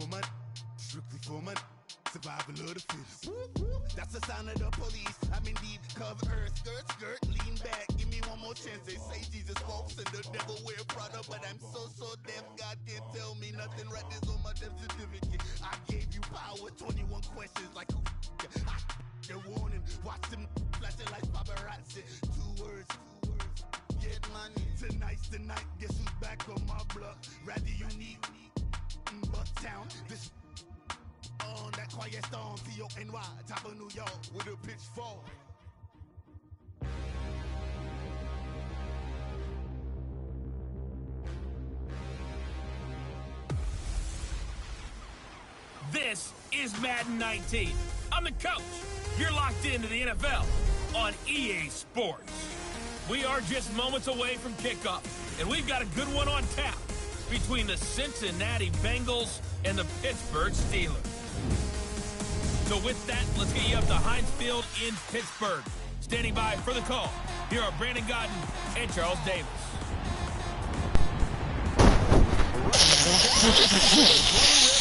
for money, strictly for money. Survival of the fittest. That's the sound of the police. I'm indeed cover skirt, skirt, lean back. Give me one more chance. They say Jesus walks and the devil wear Prada, but I'm so deaf. God can't tell me nothing. Right there's on my death certificate. I gave you power. 21 questions like who? They're warning. Watch them flashing like paparazzi. Two words. Get money. Tonight's the night. Guess who's back on my block? Rather unique. Bucktown. This. On that quiet storm, T-O-N-Y, top of New York, with a pitchfork. This is Madden 19. I'm the coach. You're locked into the NFL on EA Sports. We are just moments away from kickoff, and we've got a good one on tap between the Cincinnati Bengals and the Pittsburgh Steelers. So with that, let's get you up to Heinz Field in Pittsburgh. Standing by for the call, here are Brandon Gaudin and Charles Davis.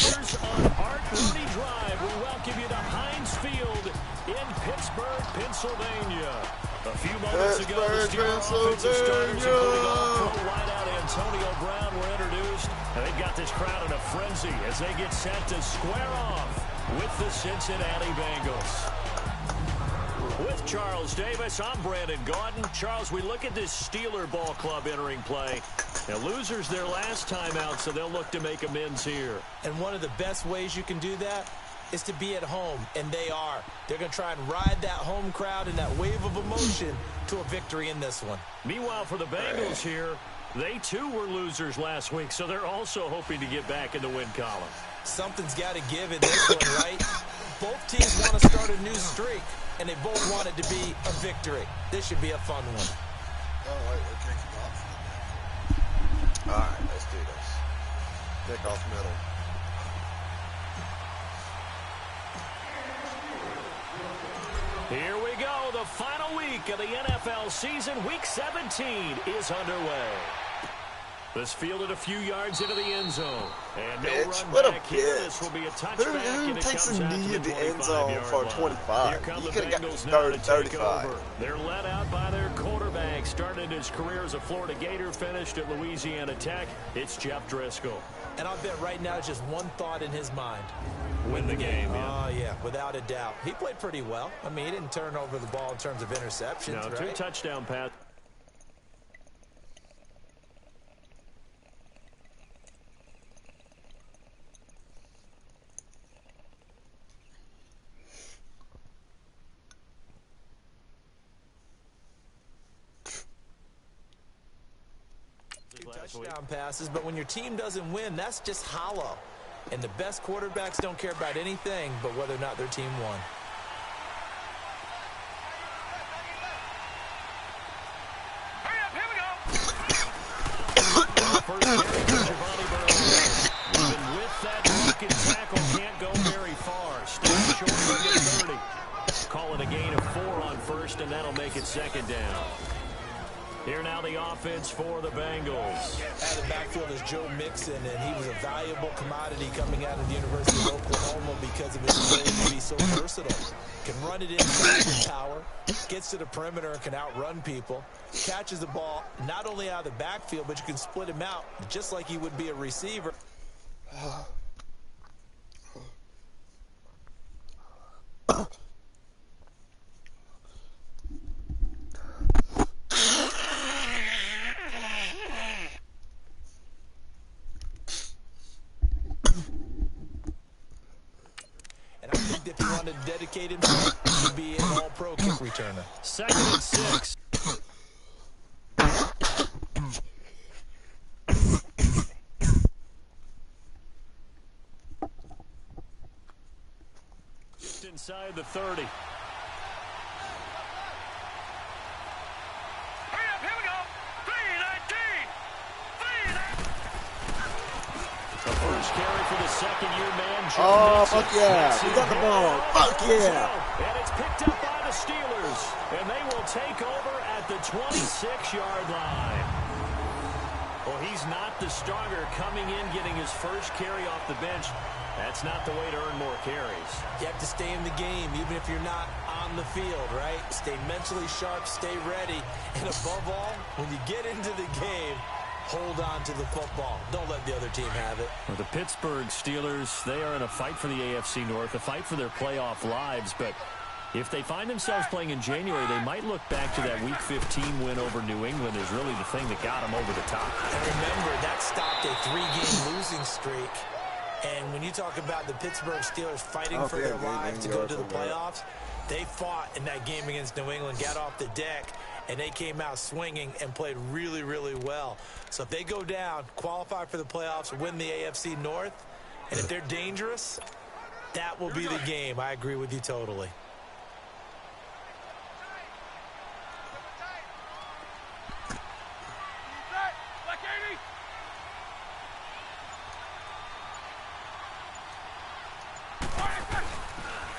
Rivers on Art Rooney Drive. We welcome you to Heinz Field in Pittsburgh, Pennsylvania. A few moments ago, the Steelers offensive starters, including all-pro wideout Antonio Brown, were introduced. And they've got this crowd in a frenzy as they get set to square off with the Cincinnati Bengals. With Charles Davis, I'm Brandon Gaudin. Charles, we look at this Steeler ball club entering play. Now, losers their last time out, so they'll look to make amends here. And one of the best ways you can do that is to be at home, and they are. They're going to try and ride that home crowd and that wave of emotion to a victory in this one. Meanwhile, for the Bengals here, they too were losers last week, so they're also hoping to get back in the win column. Something's got to give in this one, right? Both teams want to start a new streak, and they both want it to be a victory. This should be a fun one. All right, we're kicking off. All right, let's do this. Kick off middle. Here we go. The final week of the NFL season. Week 17 is underway. This fielded a few yards into the end zone. And no run back here. This will be a touchback. Who takes a knee in the end zone for 25? You could have got Bengals 30, 35. They're led out by their quarterback. Started his career as a Florida Gator, finished at Louisiana Tech. It's Jeff Driscoll. And I'll bet right now just one thought in his mind. Win the game, Oh, yeah, without a doubt. He played pretty well. I mean, he didn't turn over the ball in terms of interceptions, no, right? 2 touchdown passes. Touchdown passes, but when your team doesn't win, that's just hollow. And the best quarterbacks don't care about anything but whether or not their team won. Hurry up, here we go. First carry for Giovanni Bernard. Even with that broken tackle, can't go very far. Still short of the 30. Calling a gain of 4 on first, and that'll make it second down. Here now the offense for the Bengals. At the backfield is Joe Mixon, and he was a valuable commodity coming out of the University of Oklahoma because of his ability to be so versatile. Can run it inside with power, gets to the perimeter and can outrun people, catches the ball not only out of the backfield, but you can split him out just like he would be a receiver. If he wanted to dedicate himself, he would be an all-pro kick returner. 2nd and 6. Just inside the 30. Hurry up, here we go. 3-19. The first carry for the second-year man. Oh, fuck yeah. We got the ball. Fuck yeah. And it's picked up by the Steelers. And they will take over at the 26-yard line. Well, he's not the starter coming in, getting his first carry off the bench. That's not the way to earn more carries. You have to stay in the game, even if you're not on the field, right? Stay mentally sharp, stay ready. And above all, when you get into the game, hold on to the football. Don't let the other team have it. Well, the Pittsburgh Steelers, they are in a fight for the AFC North, a fight for their playoff lives. But if they find themselves playing in January, they might look back to that Week 15 win over New England as really the thing that got them over the top. And remember, that stopped a 3-game losing streak. And when you talk about the Pittsburgh Steelers fighting for their lives to go to the playoffs, they fought in that game against New England, got off the deck, and they came out swinging and played really, really well. So if they go down, qualify for the playoffs, win the AFC North, and if they're dangerous, that will be the game. I agree with you totally.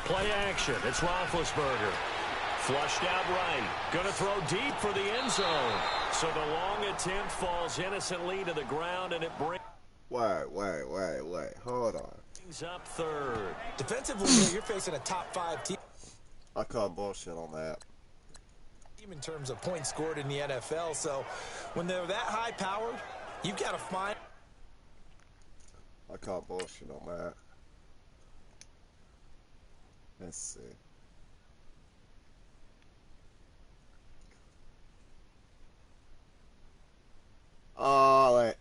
Play action. It's Roethlisberger. Flushed out right. Going to throw deep for the end zone. So the long attempt falls innocently to the ground, and it brings... Wait. Hold on. Up third. Defensively, you're facing a top-5 team. I call bullshit on that. In terms of points scored in the NFL, so when they're that high-powered, you've got to find... I call bullshit on that. Let's see. Oh, wait.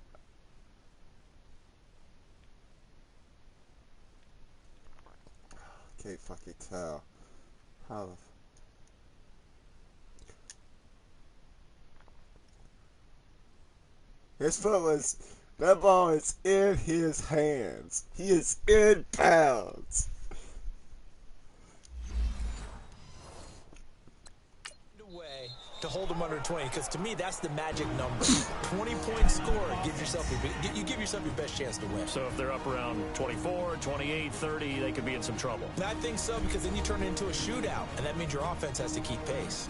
Can't fucking tell. How? His foot was... That ball is in his hands. He is in bounds. To hold them under 20, because to me that's the magic number. 20-point score, give yourself you give yourself your best chance to win. So if they're up around 24, 28, 30, they could be in some trouble. And I think so, because then you turn it into a shootout, and that means your offense has to keep pace.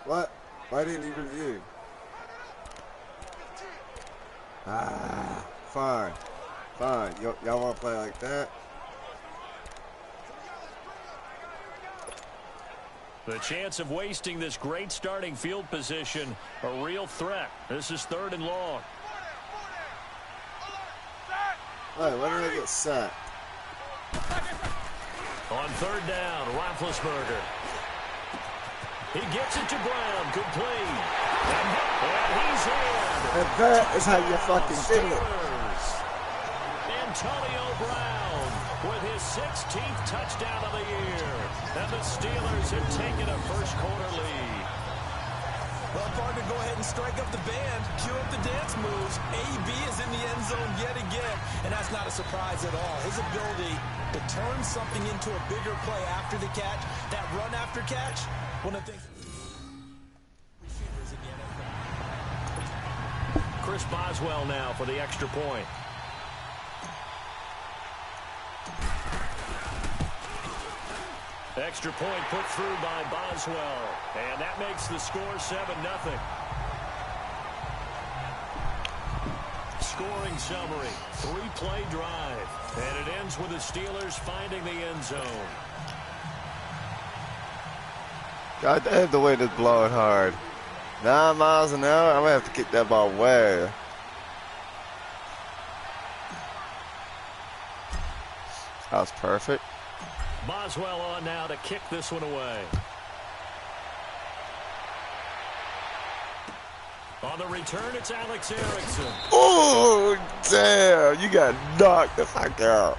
What? Why didn't you review? Fine. Y'all want to play like that? The chance of wasting this great starting field position, a real threat. This is 3rd and long. Wait, when did I get sacked? On 3rd down, Roethlisberger. He gets it to Brown. Good play. And he's in. And that is how you fucking do it. Antonio Brown with his 16th touchdown of the year. And the Steelers have taken a first-quarter lead. Well, partner, go ahead and strike up the band. Cue up the dance moves. AB is in the end zone yet again. And that's not a surprise at all. His ability to turn something into a bigger play after the catch, that run after catch, one of the things... receivers in the NFL. Chris Boswell now for the extra point. Extra point put through by Boswell. And that makes the score 7-0. Scoring summary. 3-play drive. And it ends with the Steelers finding the end zone. God damn, the wind is blowing hard. 9 miles an hour. I'm going to have to kick that ball away. That was perfect. Boswell on now to kick this one away. On the return, it's Alex Erickson. Oh, damn. You got knocked the fuck out.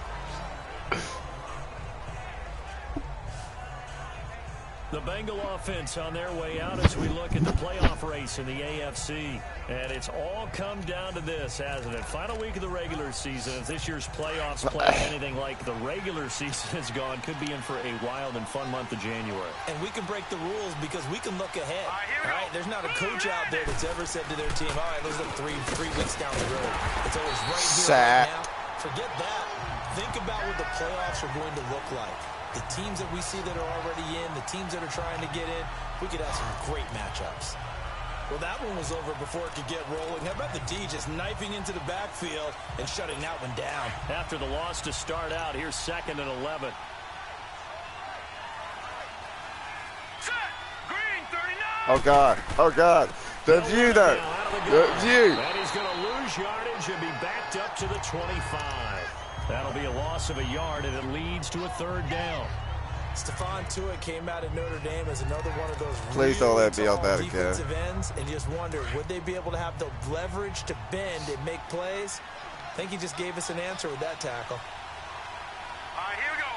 The Bengal offense on their way out as we look at the playoff race in the AFC. And it's all come down to this, hasn't it? Final week of the regular season. If this year's playoffs play anything like the regular season has gone, could be in for a wild and fun month of January. And we can break the rules because we can look ahead. All right, there's not a coach out there that's ever said to their team, all right, let's look three weeks down the road. It's always right here, right now. Forget that. Think about what the playoffs are going to look like. the teams that we see that are already in, the teams that are trying to get in, we could have some great matchups. Well, that one was over before it could get rolling. How about the D just knifing into the backfield and shutting that one down? After the loss to start out, here's 2nd and 11. Oh, God. Oh, God. That's you, though. That's you. And he's going to lose yardage and be backed up to the 25. That'll be a loss of a yard, and it leads to a 3rd down. Stephon Tuitt came out of Notre Dame as another one of those Please don't let me tall on that defensive again. ends, and just wonder, would they be able to have the leverage to bend and make plays? I think he just gave us an answer with that tackle. All right, here we go.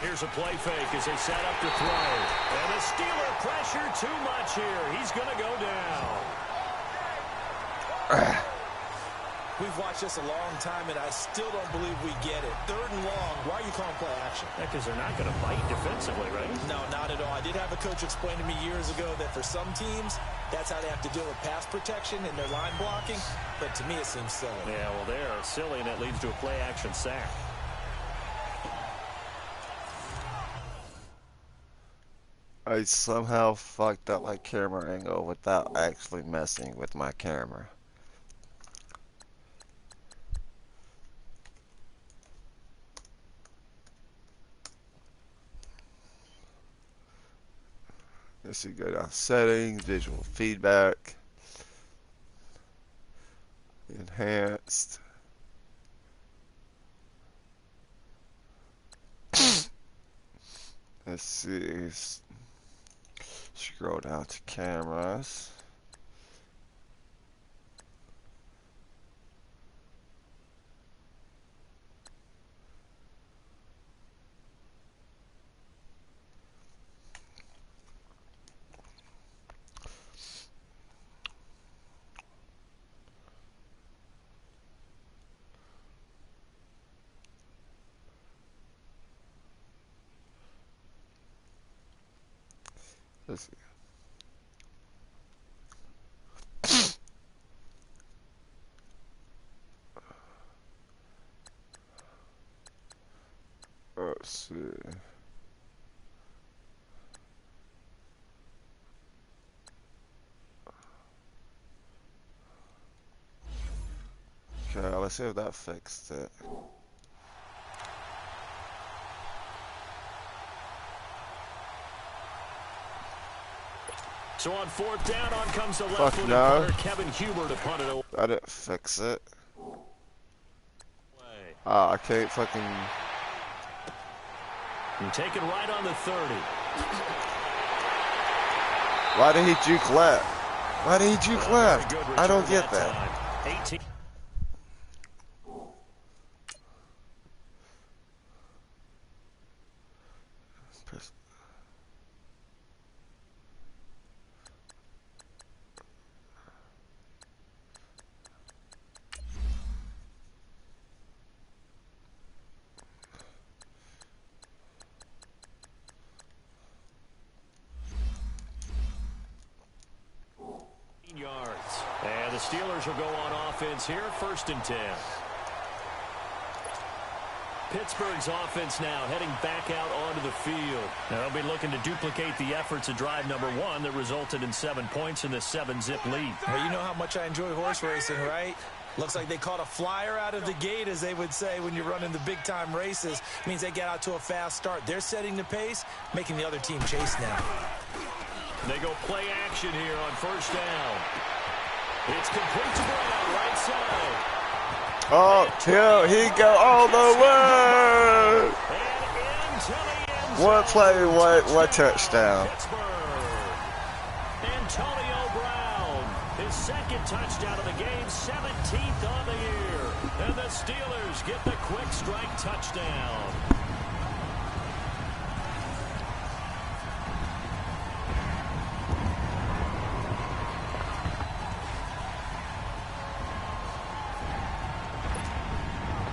Here's a play fake as they set up to throw. And the Steeler pressure too much here. He's going to go down. We've watched this a long time, and I still don't believe we get it. 3rd and long. Why are you calling play action? Because they're not going to fight defensively, right? No, not at all. I did have a coach explain to me years ago that for some teams, that's how they have to deal with pass protection and their line blocking. But to me, it seems silly. Yeah, well, they're silly, and it leads to a play-action sack. I somehow fucked up my camera angle without actually messing with my camera. Let's see, go down settings, visual feedback, enhanced. Let's see, scroll down to cameras. Let's see. Let's see. Okay, let's see if that fixed it. So on 4th down, on comes the Fuck left-footed no. punter, Kevin Huber, to punt it away. I didn't fix it. I can't fucking... And take it right on the 30. Why did he juke left? Why did he juke left? I don't get that. 18. Yards. And the Steelers will go on offense here, 1st and 10. Pittsburgh's offense now heading back out onto the field. Now they'll be looking to duplicate the efforts of drive number 1 that resulted in 7 points in the 7-zip lead. Well, you know how much I enjoy horse racing, right? Looks like they caught a flyer out of the gate, as they would say when you're running the big-time races. Means they get out to a fast start. They're setting the pace, making the other team chase now. They go play action here on 1st down. It's complete to Brown, right side. Oh, here he go all the way. One play, one touchdown. Antonio Brown, his 2nd touchdown of the game, 17th on the year. And the Steelers get the quick strike touchdown.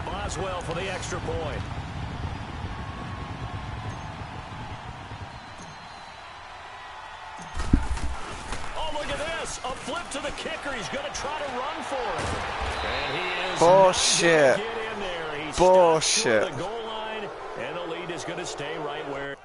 Boswell for the extra point. Oh, look at this. A flip to the kicker. He's going to try to run for it. And he is bullshit. get in there. He bullshit. the goal line, and the going to stay right where.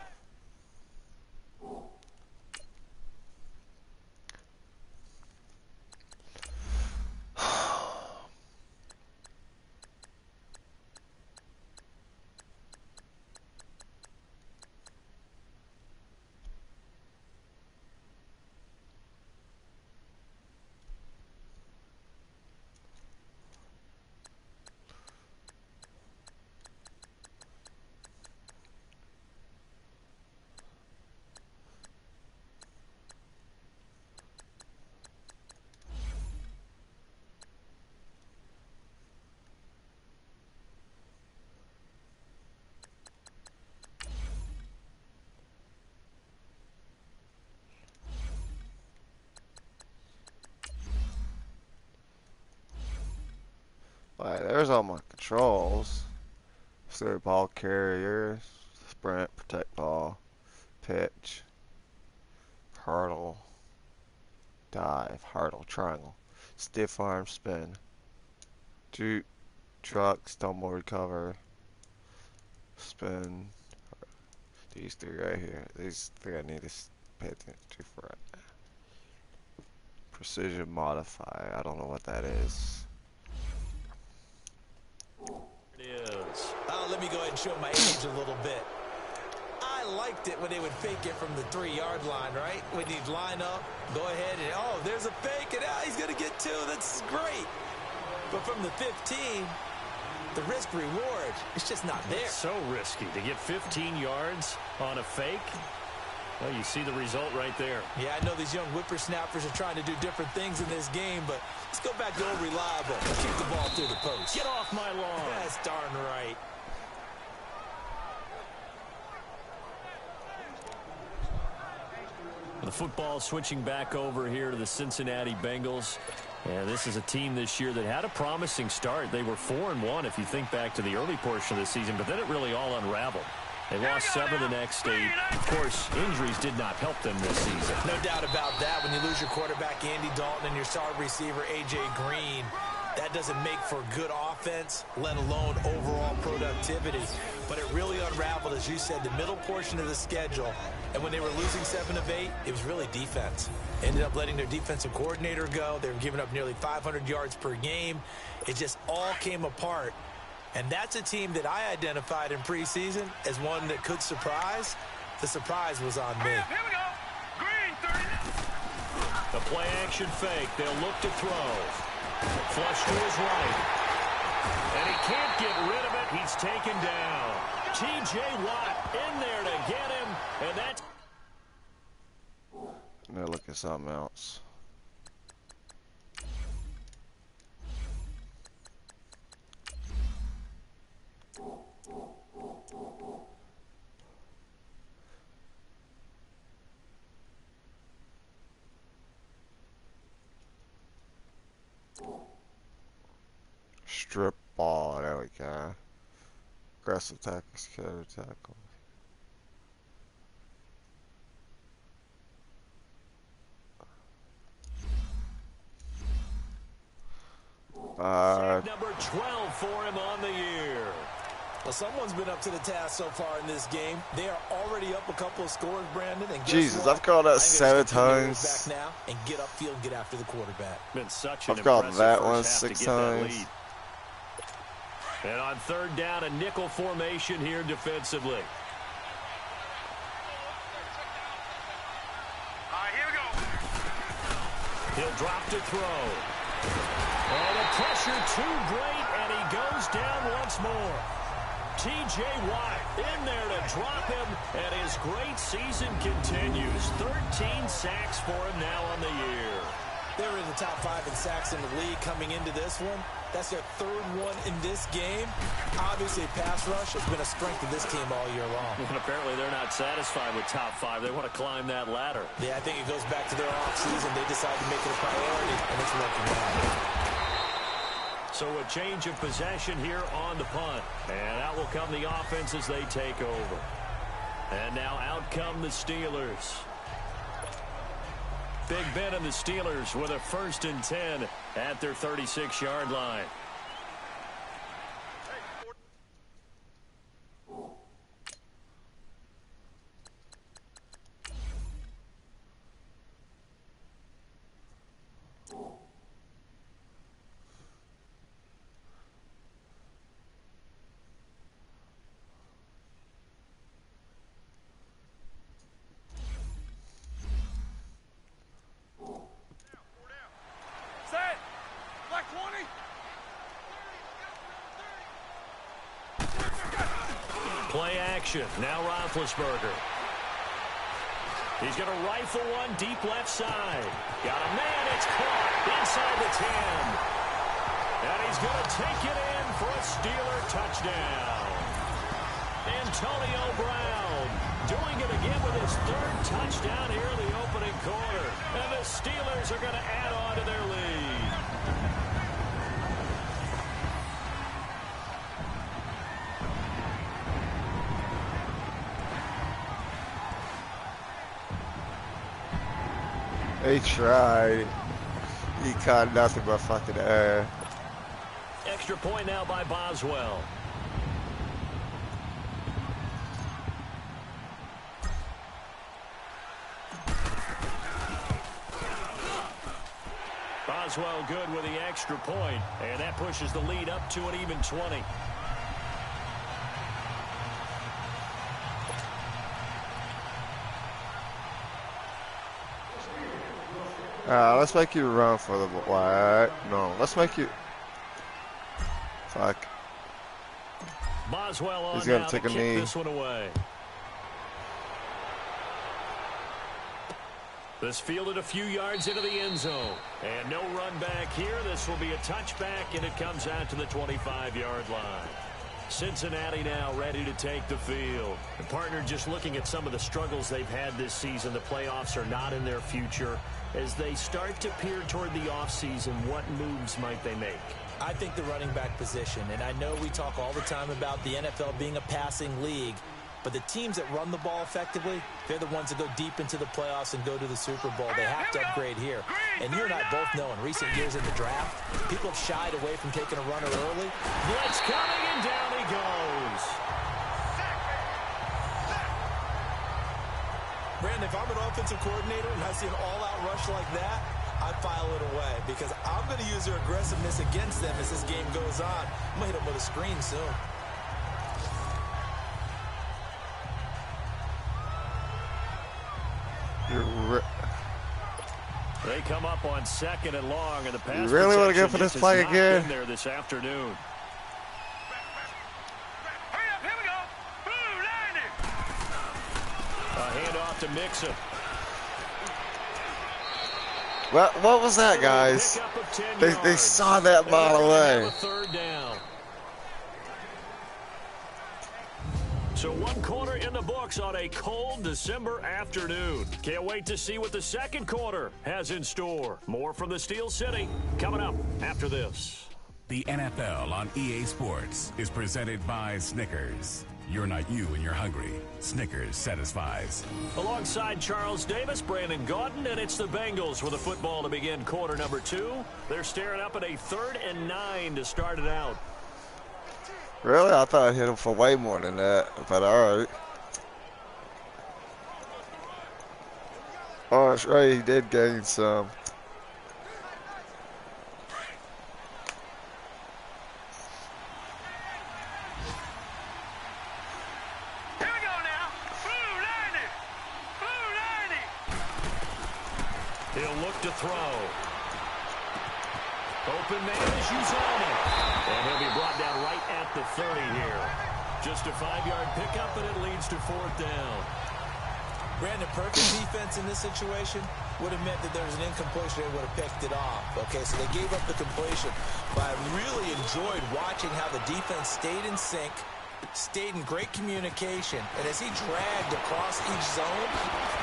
Alright, there's all my controls. So ball carrier, sprint, protect ball, pitch, hurdle, dive, hurdle, triangle, stiff arm, spin, juke, truck, stumble, recover, spin. These three right here. These three I need to pay attention to for right now. Precision modify. I don't know what that is. Let me go ahead and show my age a little bit. I liked it when they would fake it from the 3-yard line, right? When you'd line up, go ahead and, oh, there's a fake, and he's going to get 2. That's great. But from the 15, the risk-reward, it's just not there. It's so risky to get 15 yards on a fake. Well, you see the result right there. Yeah, I know these young whippersnappers are trying to do different things in this game, but let's go back to old reliable. Keep the ball through the post. Get off my lawn. That's darn right. The football switching back over here to the Cincinnati Bengals. And this is a team this year that had a promising start. They were 4-1 if you think back to the early portion of the season, but then it really all unraveled. They lost 7 of the next 8. Of course, injuries did not help them this season. No doubt about that. When you lose your quarterback, Andy Dalton, and your star receiver, A.J. Green, that doesn't make for good offense, let alone overall productivity. But it really unraveled, as you said, the middle portion of the schedule. And when they were losing 7 of 8, it was really defense. Ended up letting their defensive coordinator go. They were giving up nearly 500 yards per game. It just all came apart. And that's a team that I identified in preseason as one that could surprise. The surprise was on me. Here we go. Green 30. The play action fake. They'll look to throw. Flush to his right. And he can't get rid of it. He's taken down. T.J. Watt in there to get him. And that's... I'm gonna look at something else. Strip ball, there we go. Aggressive tackles, counter tackle. Number 12 for him on the year. Well, someone's been up to the task so far in this game. They are already up a couple of scores, Brandon. And Jesus, I've called that 7 times. Back now and get upfield, get after the quarterback. Been such an I've called that one first half 6 to get that times. lead. And on third down, a nickel formation here defensively. Here we go. He'll drop to throw. Oh, the pressure too great, and he goes down once more. T.J. Watt in there to drop him, and his great season continues. 13 sacks for him now on the year. They're in the top 5 in sacks in the league coming into this one. That's their 3rd one in this game. Obviously, pass rush has been a strength of this team all year long. And apparently they're not satisfied with top 5. They want to climb that ladder. Yeah, I think it goes back to their offseason. They decided to make it a priority, and it's working out. So a change of possession here on the punt. And out will come the offense as they take over. And now out come the Steelers. Big Ben and the Steelers with a 1st and 10 at their 36-yard line. play action. Now Roethlisberger. He's going to rifle one deep left side. Got a man. It's caught inside the 10. And he's going to take it in for a Steeler touchdown. Antonio Brown doing it again with his third touchdown here in the opening quarter. And the Steelers are going to add on to their lead. He tried. He caught nothing but fucking air. Extra point now by Boswell. Boswell good with the extra point, and that pushes the lead up to an even 20. Let's make you run for the ball. No, let's make you. Fuck. Boswell on He's gonna now take to a kick knee. this one away. This fielded a few yards into the end zone. And no run back here. This will be a touchback, and it comes out to the 25-yard line. Cincinnati now ready to take the field. And partner, just looking at some of the struggles they've had this season, the playoffs are not in their future. As they start to peer toward the offseason, what moves might they make? I think the running back position, and I know we talk all the time about the NFL being a passing league, but the teams that run the ball effectively, they're the ones that go deep into the playoffs and go to the Super Bowl. They have to upgrade here. And you and I both know in recent years in the draft, people have shied away from taking a runner early. Blitz coming, and down he goes. Brandon, if I'm an offensive coordinator and I see an all-out rush like that, I file it away because I'm going to use their aggressiveness against them as this game goes on. I'm going to hit them with a screen soon. They come up on 2nd and long, and the pass You really want to go for this play again? There this afternoon. A handoff to Mixon. What was that, guys? They saw that mile away. Third down. So one quarter in the books on a cold December afternoon. Can't wait to see what the second quarter has in store. More from the Steel City coming up after this. The NFL on EA Sports is presented by Snickers. You're not you when you're hungry. Snickers satisfies. Alongside Charles Davis, Brandon Gaudin, and it's the Bengals with a football to begin quarter number 2. They're staring up at a 3rd and 9 to start it out. Really? I thought I hit him for way more than that, but all right. Oh, that's right. He did gain some. He'll look to throw. Open man is Uzomah. And he'll be brought down right at the 30 here. Just a 5-yard pickup, and it leads to 4th down. Brandon, perfect defense in this situation would have meant that there was an incompletion. They would have picked it off. Okay, so they gave up the completion. But I really enjoyed watching how the defense stayed in sync, stayed in great communication. And as he dragged across each zone,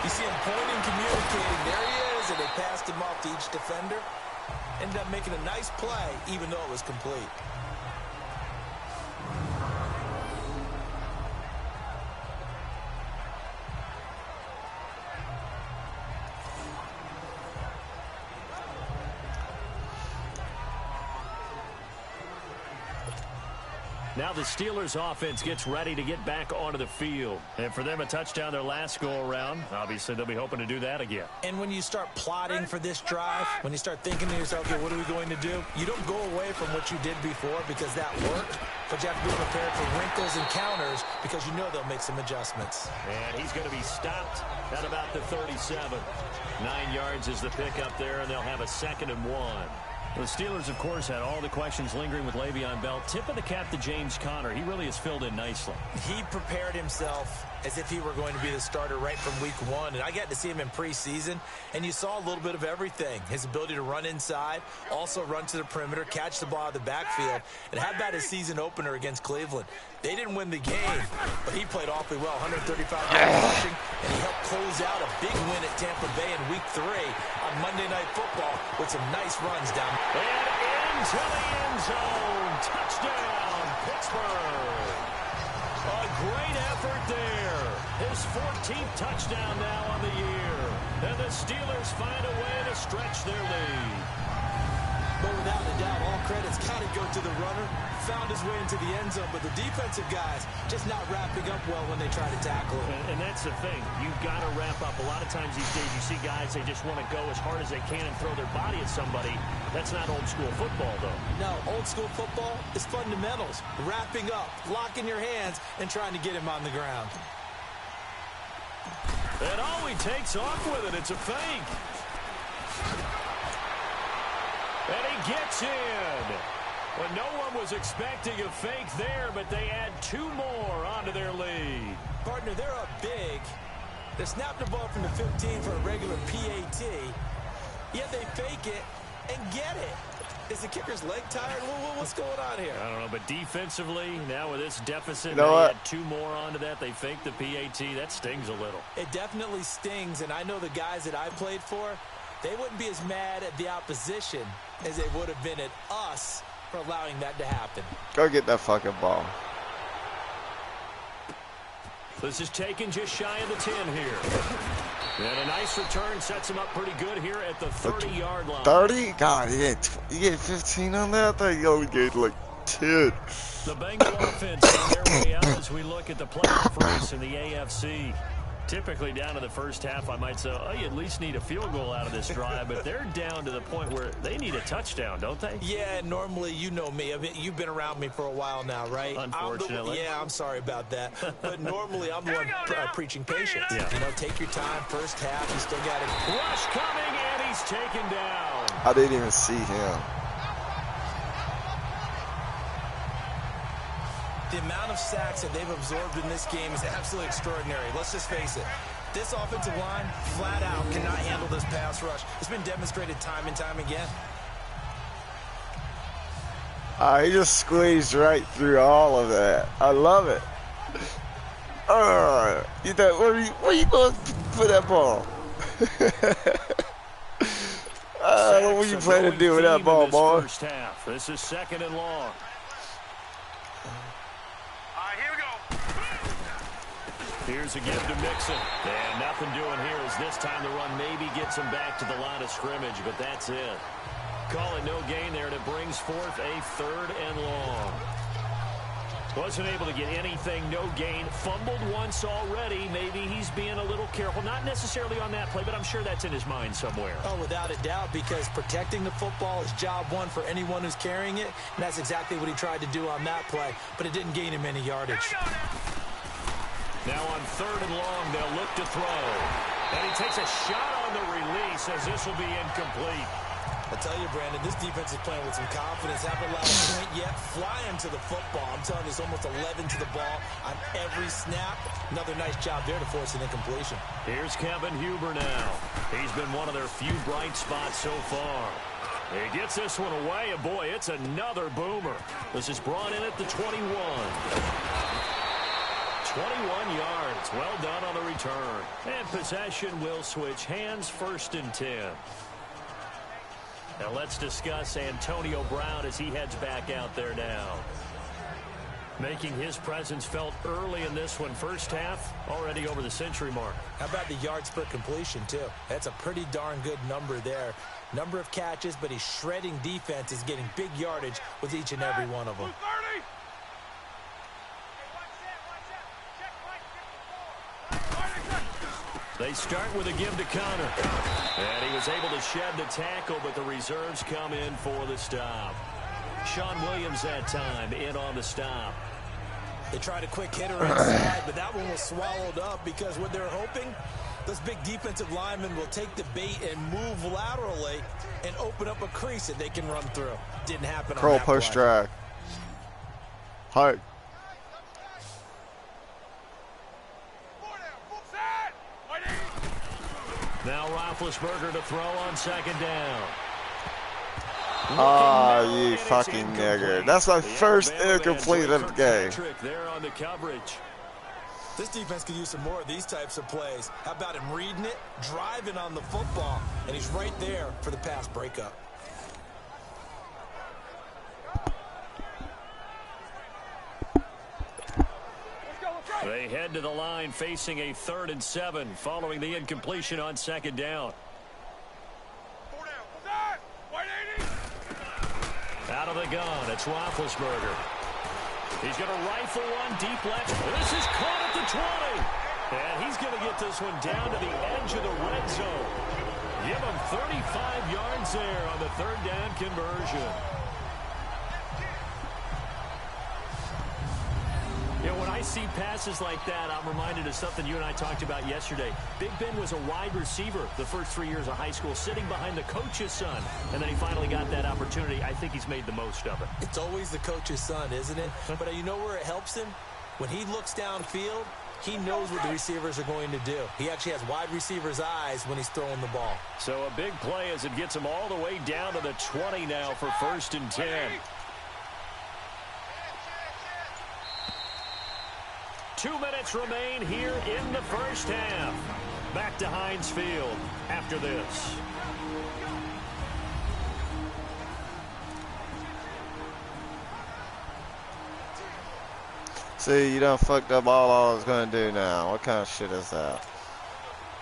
you see him pointing, communicating. There he is, and they passed him off to each defender. Ended up making a nice play, even though it was complete. Now the Steelers offense gets ready to get back onto the field. And for them, a touchdown their last go-around. Obviously, they'll be hoping to do that again. And when you start plotting for this drive, when you start thinking to yourself, okay, what are we going to do? You don't go away from what you did before because that worked. but you have to be prepared for wrinkles and counters because you know they'll make some adjustments. And he's going to be stopped at about the 37. 9 yards is the pickup there, and they'll have a 2nd and 1. The Steelers, of course, had all the questions lingering with Le'Veon Bell. Tip of the cap to James Conner. He really has filled in nicely. He prepared himself as if he were going to be the starter right from week 1. And I got to see him in preseason, and you saw a little bit of everything. His ability to run inside, also run to the perimeter, catch the ball out of the backfield. And how about his season opener against Cleveland? They didn't win the game, but he played awfully well, 135 yards rushing, and he helped close out a big win at Tampa Bay in week 3 on Monday Night Football with some nice runs down. And into the end zone. Touchdown, Pittsburgh. A great effort there. His 14th touchdown now on the year. And the Steelers find a way to stretch their lead. But without a doubt, all credit's got to go to the runner. Found his way into the end zone, but the defensive guys just not wrapping up well when they try to tackle him. And that's the thing. You've got to wrap up. A lot of times these days you see guys, they just want to go as hard as they can and throw their body at somebody. That's not old school football, though. No, old school football is fundamentals. Wrapping up, locking your hands, and trying to get him on the ground. And all he takes off with it, it's a fake. And he gets in. Well, no one was expecting a fake there, but they add 2 more onto their lead. Partner, they're up big. They snap the ball from the 15 for a regular PAT, yet they fake it and get it. Is the kicker's leg tired? What's going on here? I don't know, but defensively, now with this deficit, they add 2 more onto that. They fake the PAT. That stings a little. It definitely stings, and I know the guys that I played for, they wouldn't be as mad at the opposition as they would have been at us for allowing that to happen. Go get that fucking ball. This is taken just shy of the 10 here. And a nice return sets him up pretty good here at the 30-yard line. 30? God, you get 15 on that? I thought you only gave like 10. The Bengal offense on their way out as we look at the playoff race in the AFC. Typically down to the first half, I might say, oh, you at least need a field goal out of this drive, but they're down to the point where they need a touchdown, don't they? Yeah, normally, you know me. you've been around me for a while now, right? Unfortunately. I'm sorry about that. But normally, I'm the one preaching patience. Yeah. You know, take your time, first half, you still got it. Rush coming, and he's taken down. I didn't even see him. The amount of sacks that they've absorbed in this game is absolutely extraordinary. Let's just face it. This offensive line, flat out, cannot handle this pass rush. It's been demonstrated time and time again. He just squeezed right through all of that. I love it. You thought, where you going for that ball? What you plan to do with that ball, boy? First half. This is 2nd and long. Here's a give to Mixon. And nothing doing here as this time the run maybe gets him back to the line of scrimmage, but that's it. Call it no gain there, and it brings forth a 3rd and long. Wasn't able to get anything, no gain. Fumbled once already. Maybe he's being a little careful. Not necessarily on that play, but I'm sure that's in his mind somewhere. Oh, without a doubt, because protecting the football is job 1 for anyone who's carrying it, and that's exactly what he tried to do on that play, but it didn't gain him any yardage. Now on 3rd and long, they'll look to throw. And he takes a shot on the release as this will be incomplete. I tell you, Brandon, this defense is playing with some confidence. Haven't allowed a point yet. Flying to the football. I'm telling you, it's almost 11 to the ball on every snap. Another nice job there to force an incompletion. Here's Kevin Huber now. He's been one of their few bright spots so far. He gets this one away, and boy, it's another boomer. This is brought in at the 21. 21 yards. Well done on the return. And possession will switch hands, 1st and 10. Now let's discuss Antonio Brown as he heads back out there now. Making his presence felt early in this one. First half, already over the century mark. How about the yards per completion, too? That's a pretty darn good number there. Number of catches, but he's shredding defense, is getting big yardage with each and every one of them. They start with a give to Conner. And he was able to shed the tackle, but the reserves come in for the stop. Sean Williams that time in on the stop. They tried a quick hitter inside, but that one was swallowed up because what they're hoping, those big defensive linemen will take the bait and move laterally and open up a crease that they can run through. Didn't happen on Curl that post play. drag. Hard. Now Roethlisberger to throw on second down. Ah, you fucking nigger. That's my first incomplete of the game. There on the coverage. This defense could use some more of these types of plays. How about him reading it, driving on the football, and he's right there for the pass breakup. They head to the line facing a 3rd and 7 following the incompletion on second down. Out of the gun, it's Roethlisberger. He's going to rifle one deep left. This is caught at the 20. And he's going to get this one down to the edge of the red zone. Give him 35 yards there on the 3rd down conversion. Yeah, when I see passes like that, I'm reminded of something you and I talked about yesterday. Big Ben was a wide receiver the first 3 years of high school, sitting behind the coach's son, and then he finally got that opportunity. I think he's made the most of it. It's always the coach's son, isn't it? But you know where it helps him? When he looks downfield, he knows what the receivers are going to do. He actually has wide receivers' eyes when he's throwing the ball. So a big play as it gets him all the way down to the 20 now for 1st and 10. 2 minutes remain here in the first half. Back to Heinz Field after this. See, you done fucked up all I was going to do now. What kind of shit is that?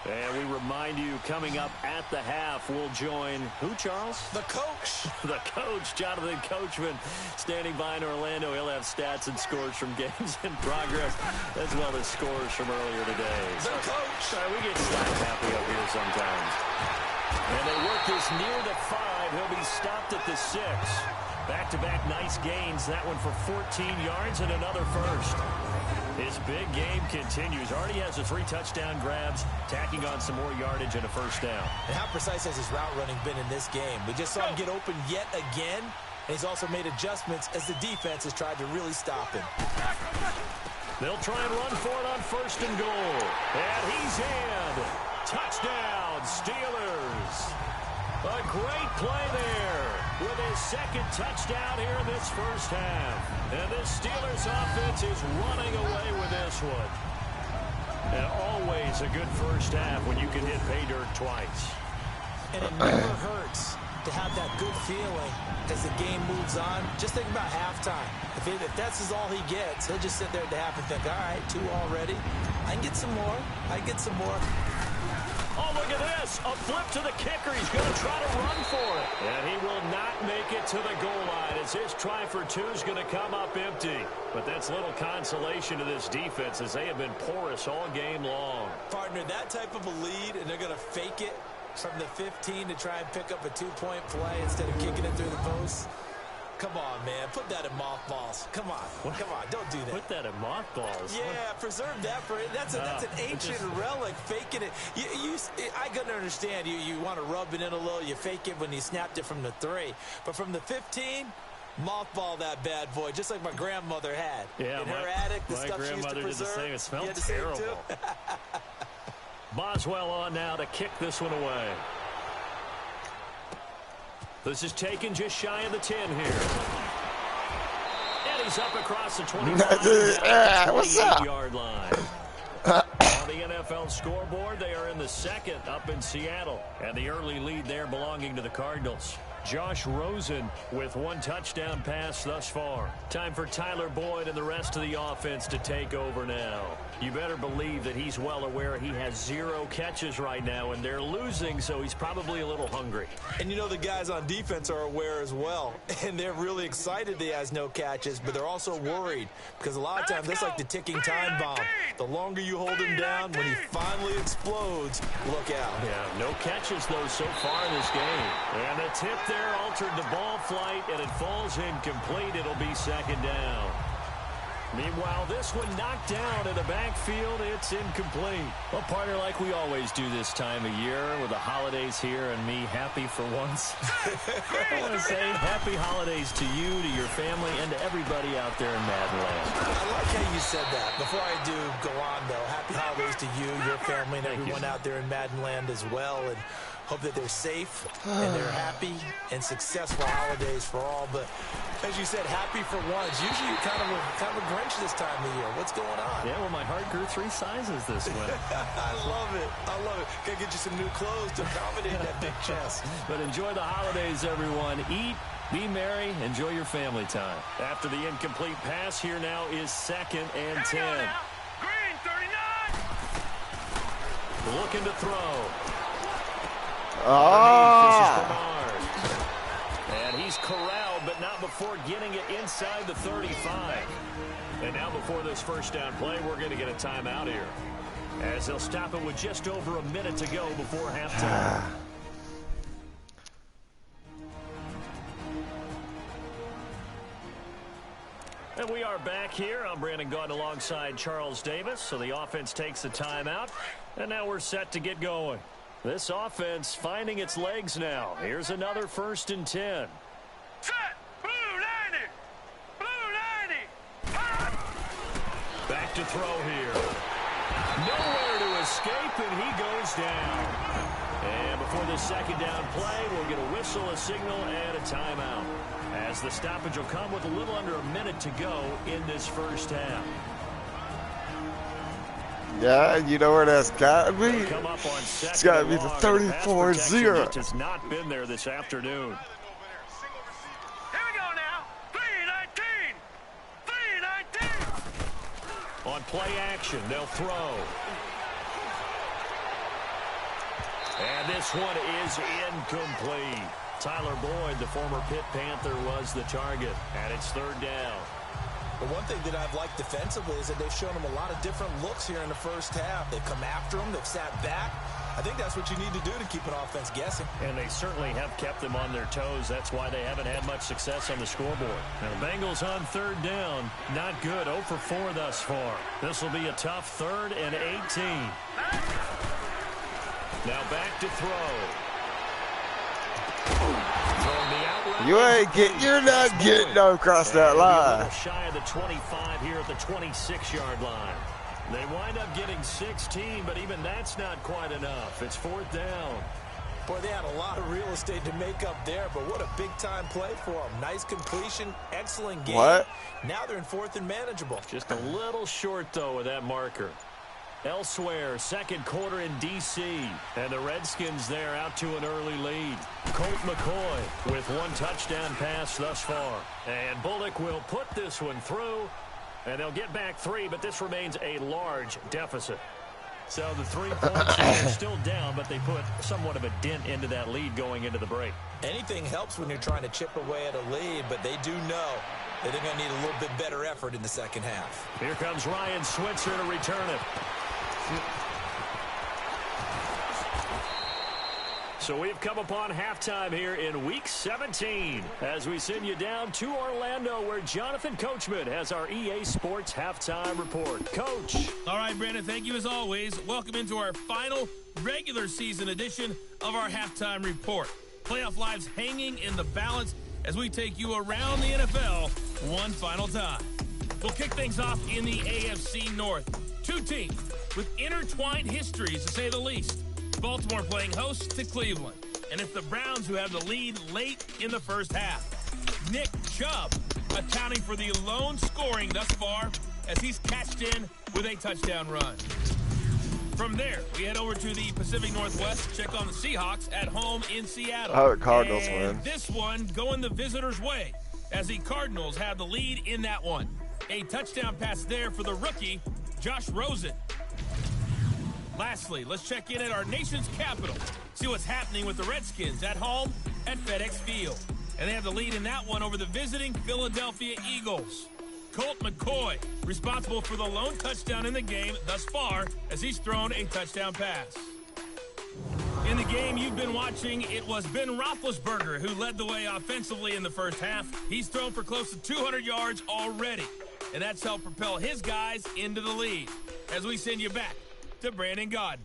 And we remind you, coming up at the half, we'll join who, Charles? The coach. The coach, Jonathan Coachman, standing by in Orlando. He'll have stats and scores from games in progress, as well as scores from earlier today. The coach. Sorry, we get stat happy up here sometimes. And they work this near the 5. He'll be stopped at the 6. Back-to-back nice gains. That one for 14 yards and another first. His big game continues. Already has the 3 touchdown grabs, tacking on some more yardage and a first down. And how precise has his route running been in this game? We just saw him get open yet again, and he's also made adjustments as the defense has tried to really stop him. They'll try and run for it on 1st and goal. And he's in. Touchdown, Steelers. A great play there with his 2nd touchdown here in this first half. And this Steelers offense is running away with this one. And always a good first half when you can hit pay dirt twice. And it never hurts to have that good feeling as the game moves on. Just think about halftime. If that's all he gets, he'll just sit there at the half and think, all right, 2 already. I can get some more. I can get some more. Oh, look at this. A flip to the kicker. He's going to try to run for it. And he will not make it to the goal line as his try for 2 is going to come up empty. But that's little consolation to this defense as they have been porous all game long. Partner, that type of a lead, and they're going to fake it from the 15 to try and pick up a 2-point play instead of kicking it through the post. Come on, man. Put that in mothballs. Come on. Come on. Don't do that. Put that in mothballs. Yeah, preserve that for it. That's an ancient relic. Faking it. I couldn't understand. You want to rub it in a little. You fake it when you snapped it from the 3. But from the 15, mothball that bad boy, just like my grandmother had. Yeah, in her attic, the stuff she used to preserve. Did the same. It smelled terrible. Boswell on now to kick this one away. This is taken just shy of the 10 here. And he's up across the 28-yard line. On the NFL scoreboard, they are in the 2nd up in Seattle. And the early lead there belonging to the Cardinals. Josh Rosen with 1 touchdown pass thus far. Time for Tyler Boyd and the rest of the offense to take over now. You better believe that he's well aware he has 0 catches right now, and they're losing, so he's probably a little hungry. And you know the guys on defense are aware as well, and they're really excited he has no catches, but they're also worried because a lot of times that's like the ticking time bomb. The longer you hold him down, when he finally explodes, look out. Yeah, no catches, though, so far in this game. And the tip there there, altered the ball flight, and it falls incomplete. It'll be second down. Meanwhile, this one knocked down in the backfield. It's incomplete. Well, partner, like we always do this time of year with the holidays here and me happy for once. I want to say happy holidays to you, to your family, and to everybody out there in Madden Land. I like how you said that. Before I do go on, though, happy holidays to you, your family, and everyone out there in Madden Land as well. And hope that they're safe and they're happy and successful holidays for all. But as you said, happy for once. Usually you're kind of a Grinch this time of year. What's going on? Yeah, well, my heart grew 3 sizes this winter. I love it. I love it. Gotta get you some new clothes to accommodate that big chest. But enjoy the holidays, everyone. Eat, be merry, enjoy your family time. After the incomplete pass, here now is 2nd and 10. Green, 39. Looking to throw. And he's corralled, but not before getting it inside the 35. And now before this first down play, we're going to get a timeout here, as they'll stop it with just over a minute to go before halftime. And we are back here. I'm Brandon Gaudin alongside Charles Davis. So the offense takes a timeout, and now we're set to get going. This offense finding its legs now. Here's another 1st and 10. Set. Blue 90. Blue 90. Back to throw here. Nowhere to escape, and he goes down. And before this second down play, we'll get a whistle, a signal, and a timeout, as the stoppage will come with a little under a minute to go in this first half. Yeah, you know where that's got to be. It's got to be the 34-0. It has not been there this afternoon. Here we go now. 319. 319. On play action, they'll throw. And this one is incomplete. Tyler Boyd, the former Pitt Panther, was the target, and it's 3rd down. But one thing that I've liked defensively is that they've shown them a lot of different looks here in the first half. They've come after them. They've sat back. I think that's what you need to do to keep an offense guessing. And they certainly have kept them on their toes. That's why they haven't had much success on the scoreboard. Now, the Bengals on 3rd down. Not good. 0 for 4 thus far. This will be a tough 3rd and 18. Now back to throw. You're not getting no across that line. A little shy of the 25 here at the 26-yard line. They wind up getting 16, but even that's not quite enough. It's 4th down. Boy, they had a lot of real estate to make up there, but what a big-time play for them. Nice completion, excellent game. What? Now they're in 4th and manageable. Just a little short, though, with that marker. Elsewhere, second quarter in D.C., and the Redskins there out to an early lead. Colt McCoy with 1 touchdown pass thus far. And Bullock will put this one through, and they'll get back 3, but this remains a large deficit. So the 3 points, they're still down, but they put somewhat of a dent into that lead going into the break. Anything helps when you're trying to chip away at a lead, but they do know that they're going to need a little bit better effort in the second half. Here comes Ryan Switzer to return it. So we've come upon halftime here in Week 17 as we send you down to Orlando, where Jonathan Coachman has our EA Sports Halftime Report. Coach. All right, Brandon, thank you as always. Welcome into our final regular season edition of our Halftime Report. Playoff lives hanging in the balance as we take you around the NFL one final time. We'll kick things off in the AFC North. 2 teams with intertwined histories, to say the least. Baltimore playing host to Cleveland. And it's the Browns who have the lead late in the first half. Nick Chubb accounting for the lone scoring thus far as he's cashed in with a touchdown run. From there, we head over to the Pacific Northwest to check on the Seahawks at home in Seattle. How the Cardinals win. This one going the visitors' way as the Cardinals have the lead in that one. A touchdown pass there for the rookie, Josh Rosen. Lastly, let's check in at our nation's capital. See what's happening with the Redskins at home at FedEx Field. And they have the lead in that one over the visiting Philadelphia Eagles. Colt McCoy, responsible for the lone touchdown in the game thus far as he's thrown a touchdown pass. In the game you've been watching, it was Ben Roethlisberger who led the way offensively in the first half. He's thrown for close to 200 yards already, and that's helped propel his guys into the lead. As we send you back to Brandon Gaudin.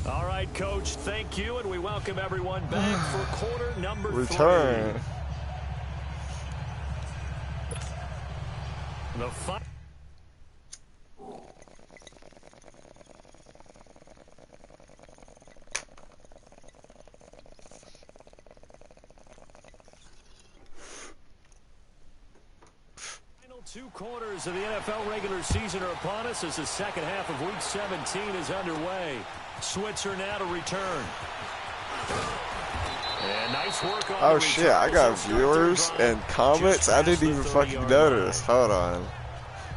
All right, Coach, thank you, and we welcome everyone back for quarter number 3. Return. The final two quarters of the NFL regular season are upon us as the second half of Week 17 is underway. Switzer now to return. And nice work on Oh shit, I got viewers and comments. I didn't even fucking notice. Hold on.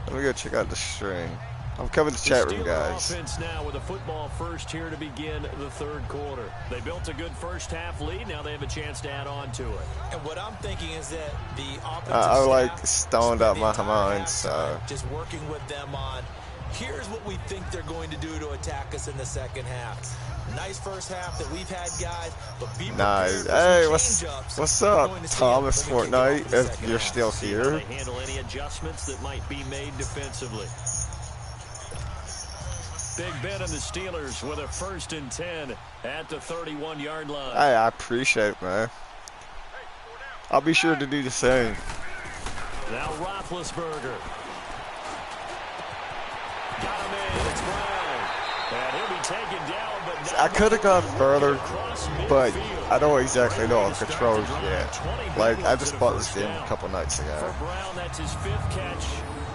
Let me go check out the string. I'm coming to chat room, guys. Offense now with a football first here to begin the third quarter. They built a good first half lead. Now they have a chance to add on to it. And what I'm thinking is that the offensive I like staff stoned out my spent the mind, entire so halftime just working with them on here's what we think they're going to do to attack us in the second half. Nice first half that we've had, guys, but be nice. prepared Hey, for some change-ups. what's We're up, going to see Thomas it when we kick off Fortnite? in the If second you're half. still See how they here. handle any adjustments that might be made defensively. Big Ben and the Steelers with a 1st and 10 at the 31-yard line. Hey, I appreciate it, man. I'll be sure to do the same. Now Roethlisberger. Got him in. It's Brown. And he'll be taken down, but not I could have gone further, across but midfield. I don't exactly know all the Great controls start to yet. drive. 20 Like, big I ones just in bought the this first game down. a couple nights ago. For Brown, that's his 5th catch.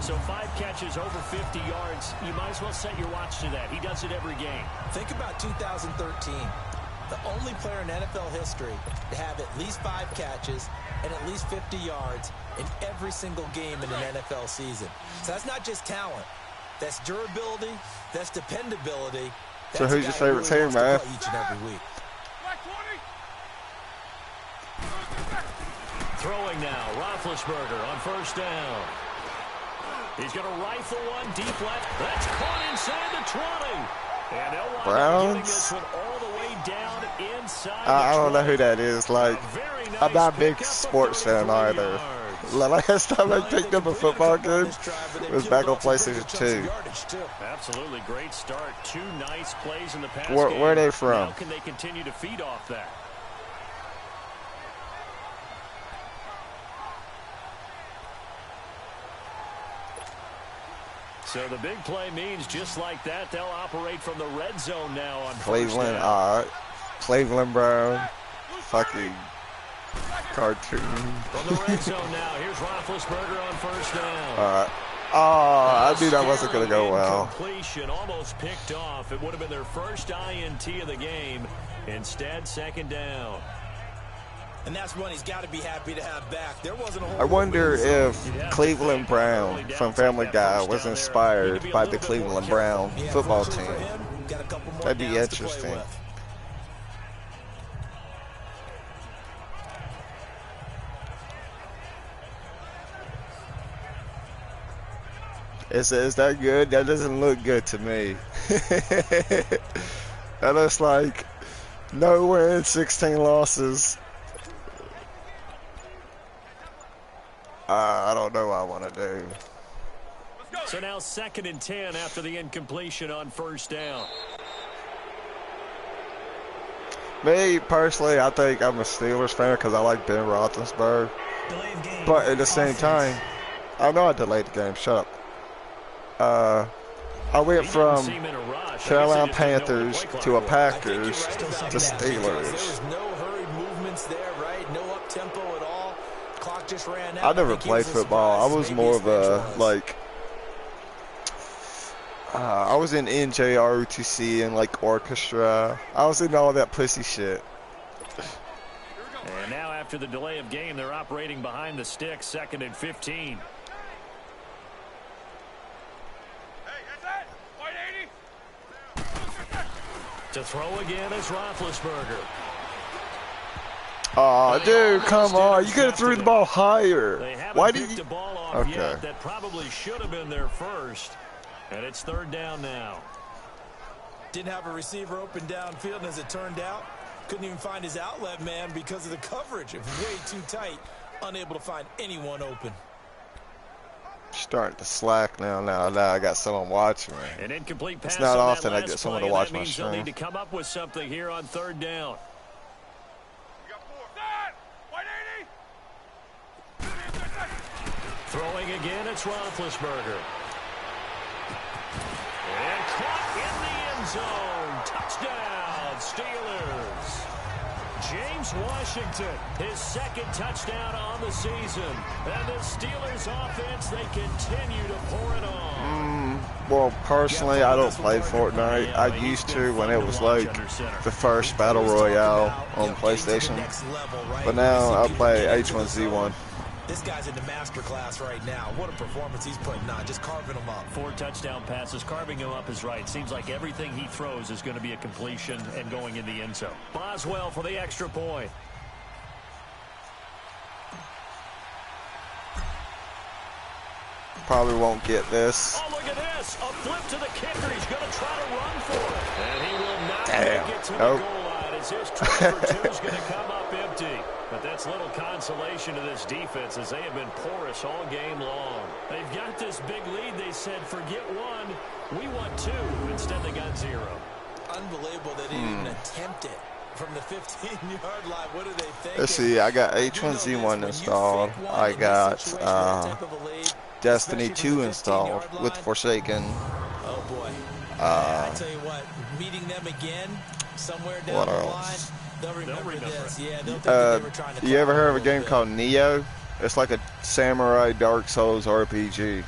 So 5 catches over 50 yards. You might as well set your watch to that. He does it every game. Think about 2013. The only player in NFL history to have at least 5 catches and at least 50 yards in every single game in an NFL season. So that's not just talent. That's durability. That's dependability. So That's who's a your guy favorite who really team, wants to man? play each and every week. Throwing now, Roethlisberger on 1st down. He's going to rifle one deep left. That's caught inside the 20. And they'll wind up getting this one all the way down inside I don't the know who 20. that is. Like, Very nice I'm not a big pickup of sports fan 33 either. yards. The last time I picked up a football game was back on PlayStation 2. Absolutely great start. 2 nice plays in the pass Where game. are they from? Now can they continue to feed off that? So the big play means just like that, they'll operate from the red zone now on Cleveland, first down. Cleveland Brown, fucking cartoon. From the red zone now, here's Roethlisberger on 1st down. I knew that wasn't going to go well. Completion almost picked off. It would have been their first INT of the game. Instead, 2nd down. And that's one he's got to be happy to have back. There wasn't a whole I wonder if Cleveland Brown from Family Guy was inspired by the Cleveland Brown football team. That'd be interesting. Is that good? That doesn't look good to me. That looks like no wins, 16 losses. I don't know what I want to do. So now 2nd and 10 after the incompletion on 1st down. Me, personally, I think I'm a Steelers fan because I like Ben Roethlisberger. But at the same time, I know I delayed the game. Shut up. I went from Carolina Panthers to a Packers to Steelers. There was no hurried movements there, right? No up-tempo at all. Clock just ran out. I never played football. I was more of a, like, I was in NJROTC and, like, orchestra. I was in all that pussy shit. And now after the delay of game, they're operating behind the stick, 2nd and 15. To throw again is Roethlisberger. Oh, dude, come on. You could have threw the ball higher. Why did you? The ball off yet. That probably should have been there first. And it's third down now. Didn't have a receiver open downfield, and as it turned out, couldn't even find his outlet man because of the coverage. It was way too tight, unable to find anyone open. Starting to slack now. Now I got someone watching me. An incomplete pass. It's not often I get someone to watch my stream. They'll need to come up with something here on third down. Throwing again, it's Roethlisberger. And caught in the end zone. Touchdown, Steelers. James Washington, his second touchdown on the season. And the Steelers offense, they continue to pour it on. Well, personally, I don't play Fortnite. I used to when it was like the first Battle Royale on PlayStation. But now I play H1Z1. This guy's in the master class right now. What a performance he's putting on, just carving them up. 4 touchdown passes, carving him up is right. Seems like everything he throws is going to be a completion and going in the end zone. Boswell for the extra point. Probably won't get this. Oh, look at this. A flip to the kicker. He's going to try to run for it. And he will not Damn. make it to the goal line as his try for 2 is going to come up empty. But that's little consolation to this defense as they have been porous all game long. They've got this big lead. They said, forget 1, we want 2. Instead, they got 0. Unbelievable they didn't even attempt it from the 15-yard line. What do they think? Let's see. I got H1Z1 installed. I got Destiny 2 installed with Forsaken. Oh, boy. I tell you what, meeting them again somewhere down the line. They'll remember this. Yeah, they'll think that they were trying to. You ever heard of a game called Neo? It's like a samurai Dark Souls RPG.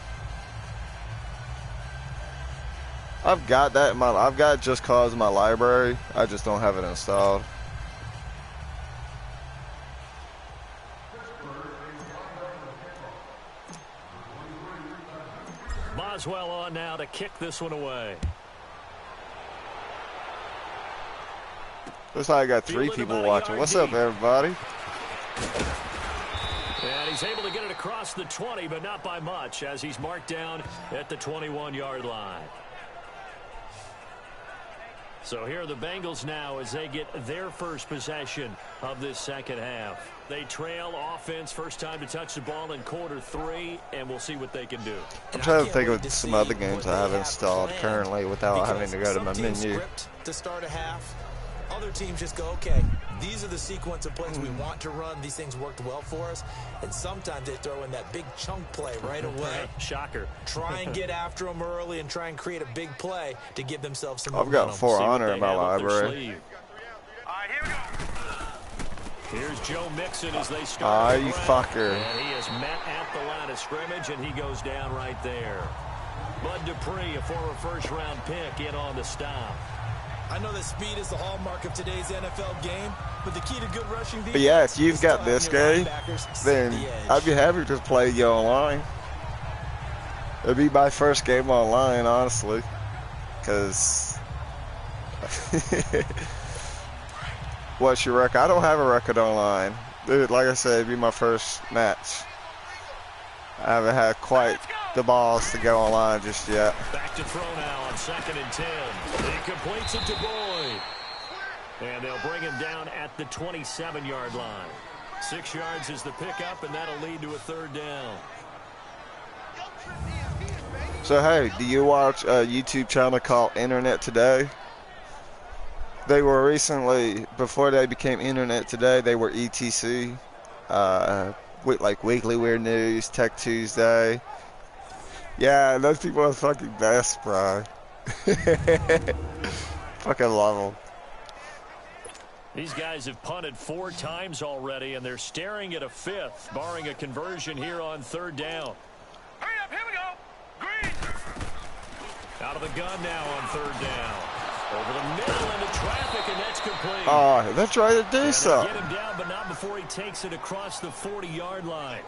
I've got that in my. I've got Just Cause in my library. I just don't have it installed. Boswell on now to kick this one away. Looks like I got 3 people watching. What's up, everybody? And he's able to get it across the 20, but not by much, as he's marked down at the 21-yard line. So here are the Bengals now as they get their first possession of this second half. They trail offense, first time to touch the ball in quarter 3, and we'll see what they can do. I'm trying to think of some other games I have installed currently without having to go to my menu. To start a half, other teams just go, okay, these are the sequence of plays we want to run. These things worked well for us. And sometimes they throw in that big chunk play right away. Shocker. Try and get after them early and try and create a big play to give themselves some I've got For Honor in my library. Here's Joe Mixon as they start. Ah, you fucker. And he is met at the line of scrimmage, and he goes down right there. Bud Dupree, a former first-round pick, in on the stop. I know that speed is the hallmark of today's NFL game, but the key to good rushing defense. But yeah, if you've got this game, then I'd be happy to play you online. It'd be my first game online, honestly, because what's your record? I don't have a record online, dude. Like I said, it'd be my first match. I haven't had quite the balls to go online just yet. Back to throw now on 2nd and 10. He completes it to Boyd. And they'll bring him down at the 27-yard line. 6 yards is the pickup, and that'll lead to a third down. So, hey, do you watch a YouTube channel called Internet Today? They were recently, before they became Internet Today, they were ETC. With like Weekly Weird News, Tech Tuesday. Yeah, those people are fucking best, bro. Fucking love them. These guys have punted 4 times already, and they're staring at a 5th, barring a conversion here on third down. Hurry up, here we go. Green. Out of the gun now on third down. Over the middle into traffic, and that's complete. Oh, they're trying to do something. Get him down, but not before he takes it across the 40-yard line.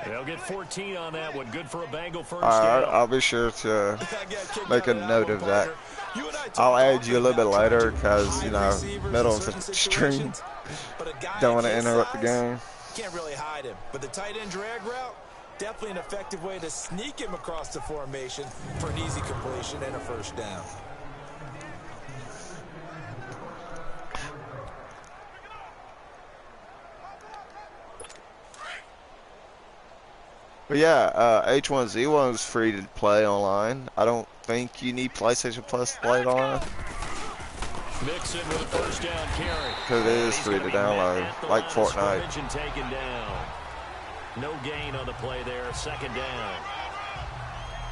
They'll get 14 on that one. Good for a Bengal first All right, down. I'll be sure to make a note of that. I'll add you a little bit later because, you know, middle of the stream. Don't want to interrupt the game. Can't really hide him. But the tight end drag route, definitely an effective way to sneak him across the formation for an easy completion and a first down. But yeah, H1Z1 is free to play online. I don't think you need PlayStation Plus to play it online. Mixon with a first down carry. Because it is free to download, like Fortnite. Taken down. No gain on the play there. Second down.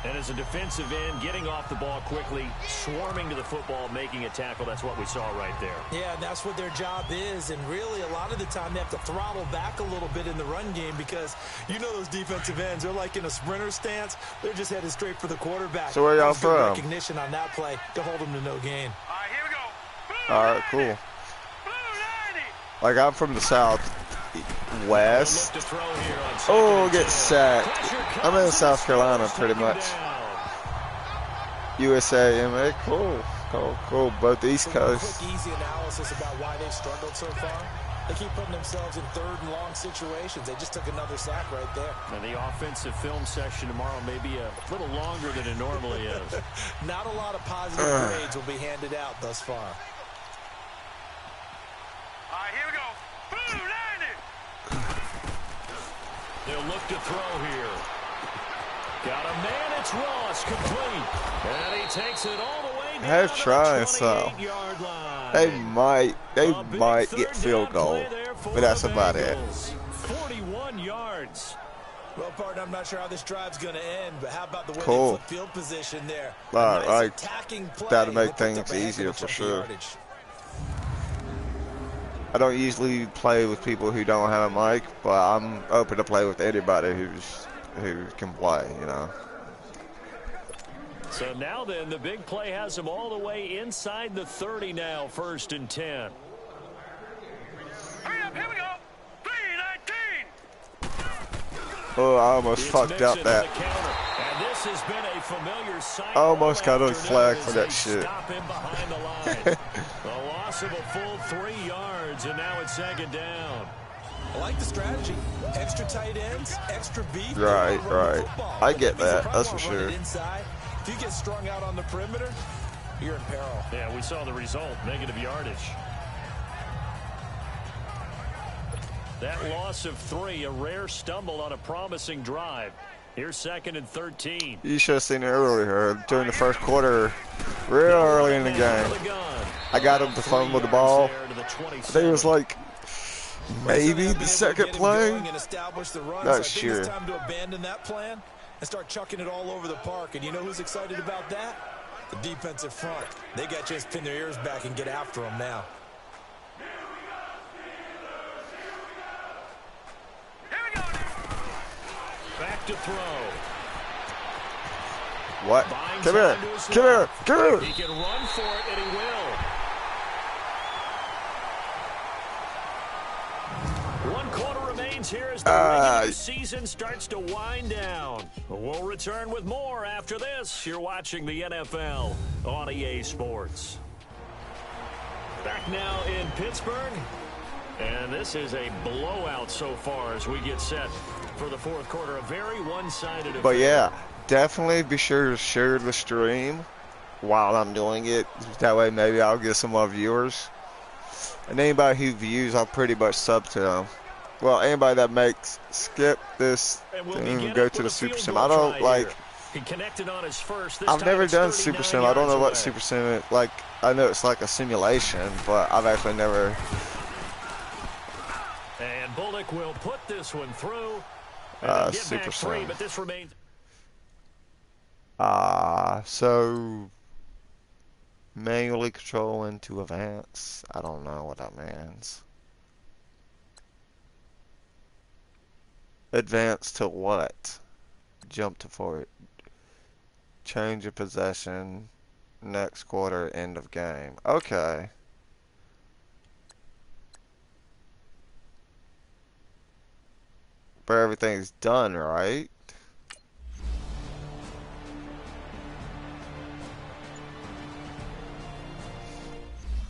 And as a defensive end, getting off the ball quickly, swarming to the football, making a tackle. That's what we saw right there. Yeah, and that's what their job is. And really, a lot of the time, they have to throttle back a little bit in the run game because you know those defensive ends, they're like in a sprinter stance. They're just headed straight for the quarterback. So where y'all from? Recognition on that play to hold them to no gain. All right, here we go. All right, cool. Like, I'm from the South West. Oh, get sacked. I'm in South Carolina, pretty much. USA, MA, cool. Cool. Both East Coast. Quick, easy analysis about why they've struggled so far. They keep putting themselves in third and long situations. They just took another sack right there. And the offensive film session tomorrow may be a little longer than it normally is. Not a lot of positive grades will be handed out thus far. All right, here we go. Boom, 90. They'll look to throw here. Got a man, it's Ross, complete. And he takes it all the way down They're to the trying, so 28-yard line. They might get field goal, but that's about it. 41 yards. Well, partner, I'm not sure how this drive's going to end, but how about the way they Cool. flip field position there? Like, attacking play. that'll make They picked things up a heck of a easier for chunk of sure. yardage. I don't usually play with people who don't have a mic, but I'm open to play with anybody who can play, you know. So now then, the big play has him all the way inside the 30 now, 1st and 10. Hurry up, here we go. 3-19. Oh, I almost fucked up that. And this has been a familiar sight. I almost got a flag for that shit. Stop him behind the line. A loss of a full 3 yards, and now it's second down. I like the strategy. Extra tight ends, extra beef. Right. I get that. That's for sure. Inside. If you get strung out on the perimeter, you're in peril. Yeah, we saw the result, negative yardage. That loss of 3, a rare stumble on a promising drive. Here's 2nd and 13. You should have seen it earlier during the first quarter, real early in the game. I got him to fumble the ball. I think it was like maybe the second play. Not sure. It's time to abandon that plan and start chucking it all over the park. And you know who's excited about that? The defensive front. They got a chance to pin their ears back and get after them now. Here we go. Back to throw. What? Come here. He can run for it, and he will. 1 quarter remains here as the regular season starts to wind down. We'll return with more after this. You're watching the NFL on EA Sports. Back now in Pittsburgh. And this is a blowout so far as we get set for the 4th quarter. A very one-sided affair. But yeah, definitely be sure to share the stream while I'm doing it. That way maybe I'll get some more viewers. And anybody who views, I'll pretty much sub to them. Well, anybody that makes skip this and go to the Super Sim. I don't like. He connected on his first. I've never done Super Sim. I don't know what Super Sim is. Like, I know it's like a simulation, but I've actually never. And Bullock will put this one through. Super Sim. But this remains. So manually control into advance. I don't know what that means. Advance to what? Jump to forward. Change of possession. Next quarter, end of game. Okay. where everything's done, right?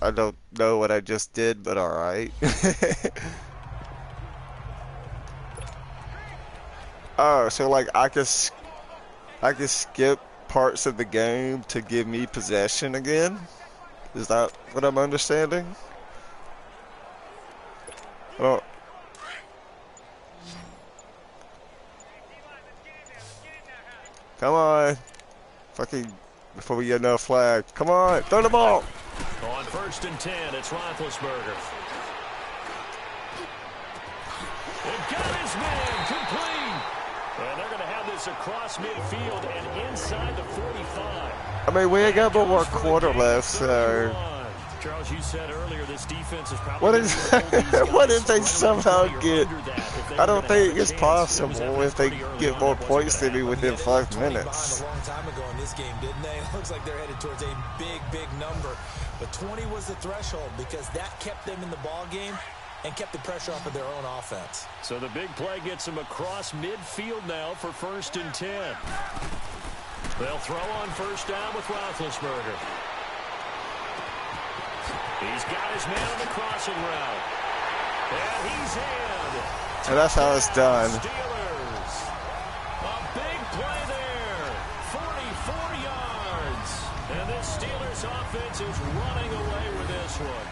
I don't know what I just did, but alright. Oh, so like I could skip parts of the game to give me possession again? Is that what I'm understanding? Oh. Come on. Fucking, before we get no flag. Come on, throw the ball. On 1st and 10, it's Roethlisberger. It got his man complete. And they're going to have this across midfield and inside the 45. I mean, we ain't got but 1 quarter left, so. Charles, you said earlier this defense is probably what if they somehow get? I don't think it's possible if they get more points than me within 5 minutes. A long time ago in this game, didn't they? It looks like they're headed towards a big number. But 20 was the threshold because that kept them in the ball game and kept the pressure off of their own offense. So the big play gets them across midfield now for 1st and 10. They'll throw on 1st down with Roethlisberger. He's got his man on the crossing route. And he's in. And that's how it's done. Steelers. A big play there. 44 yards. And this Steelers offense is running away with this one.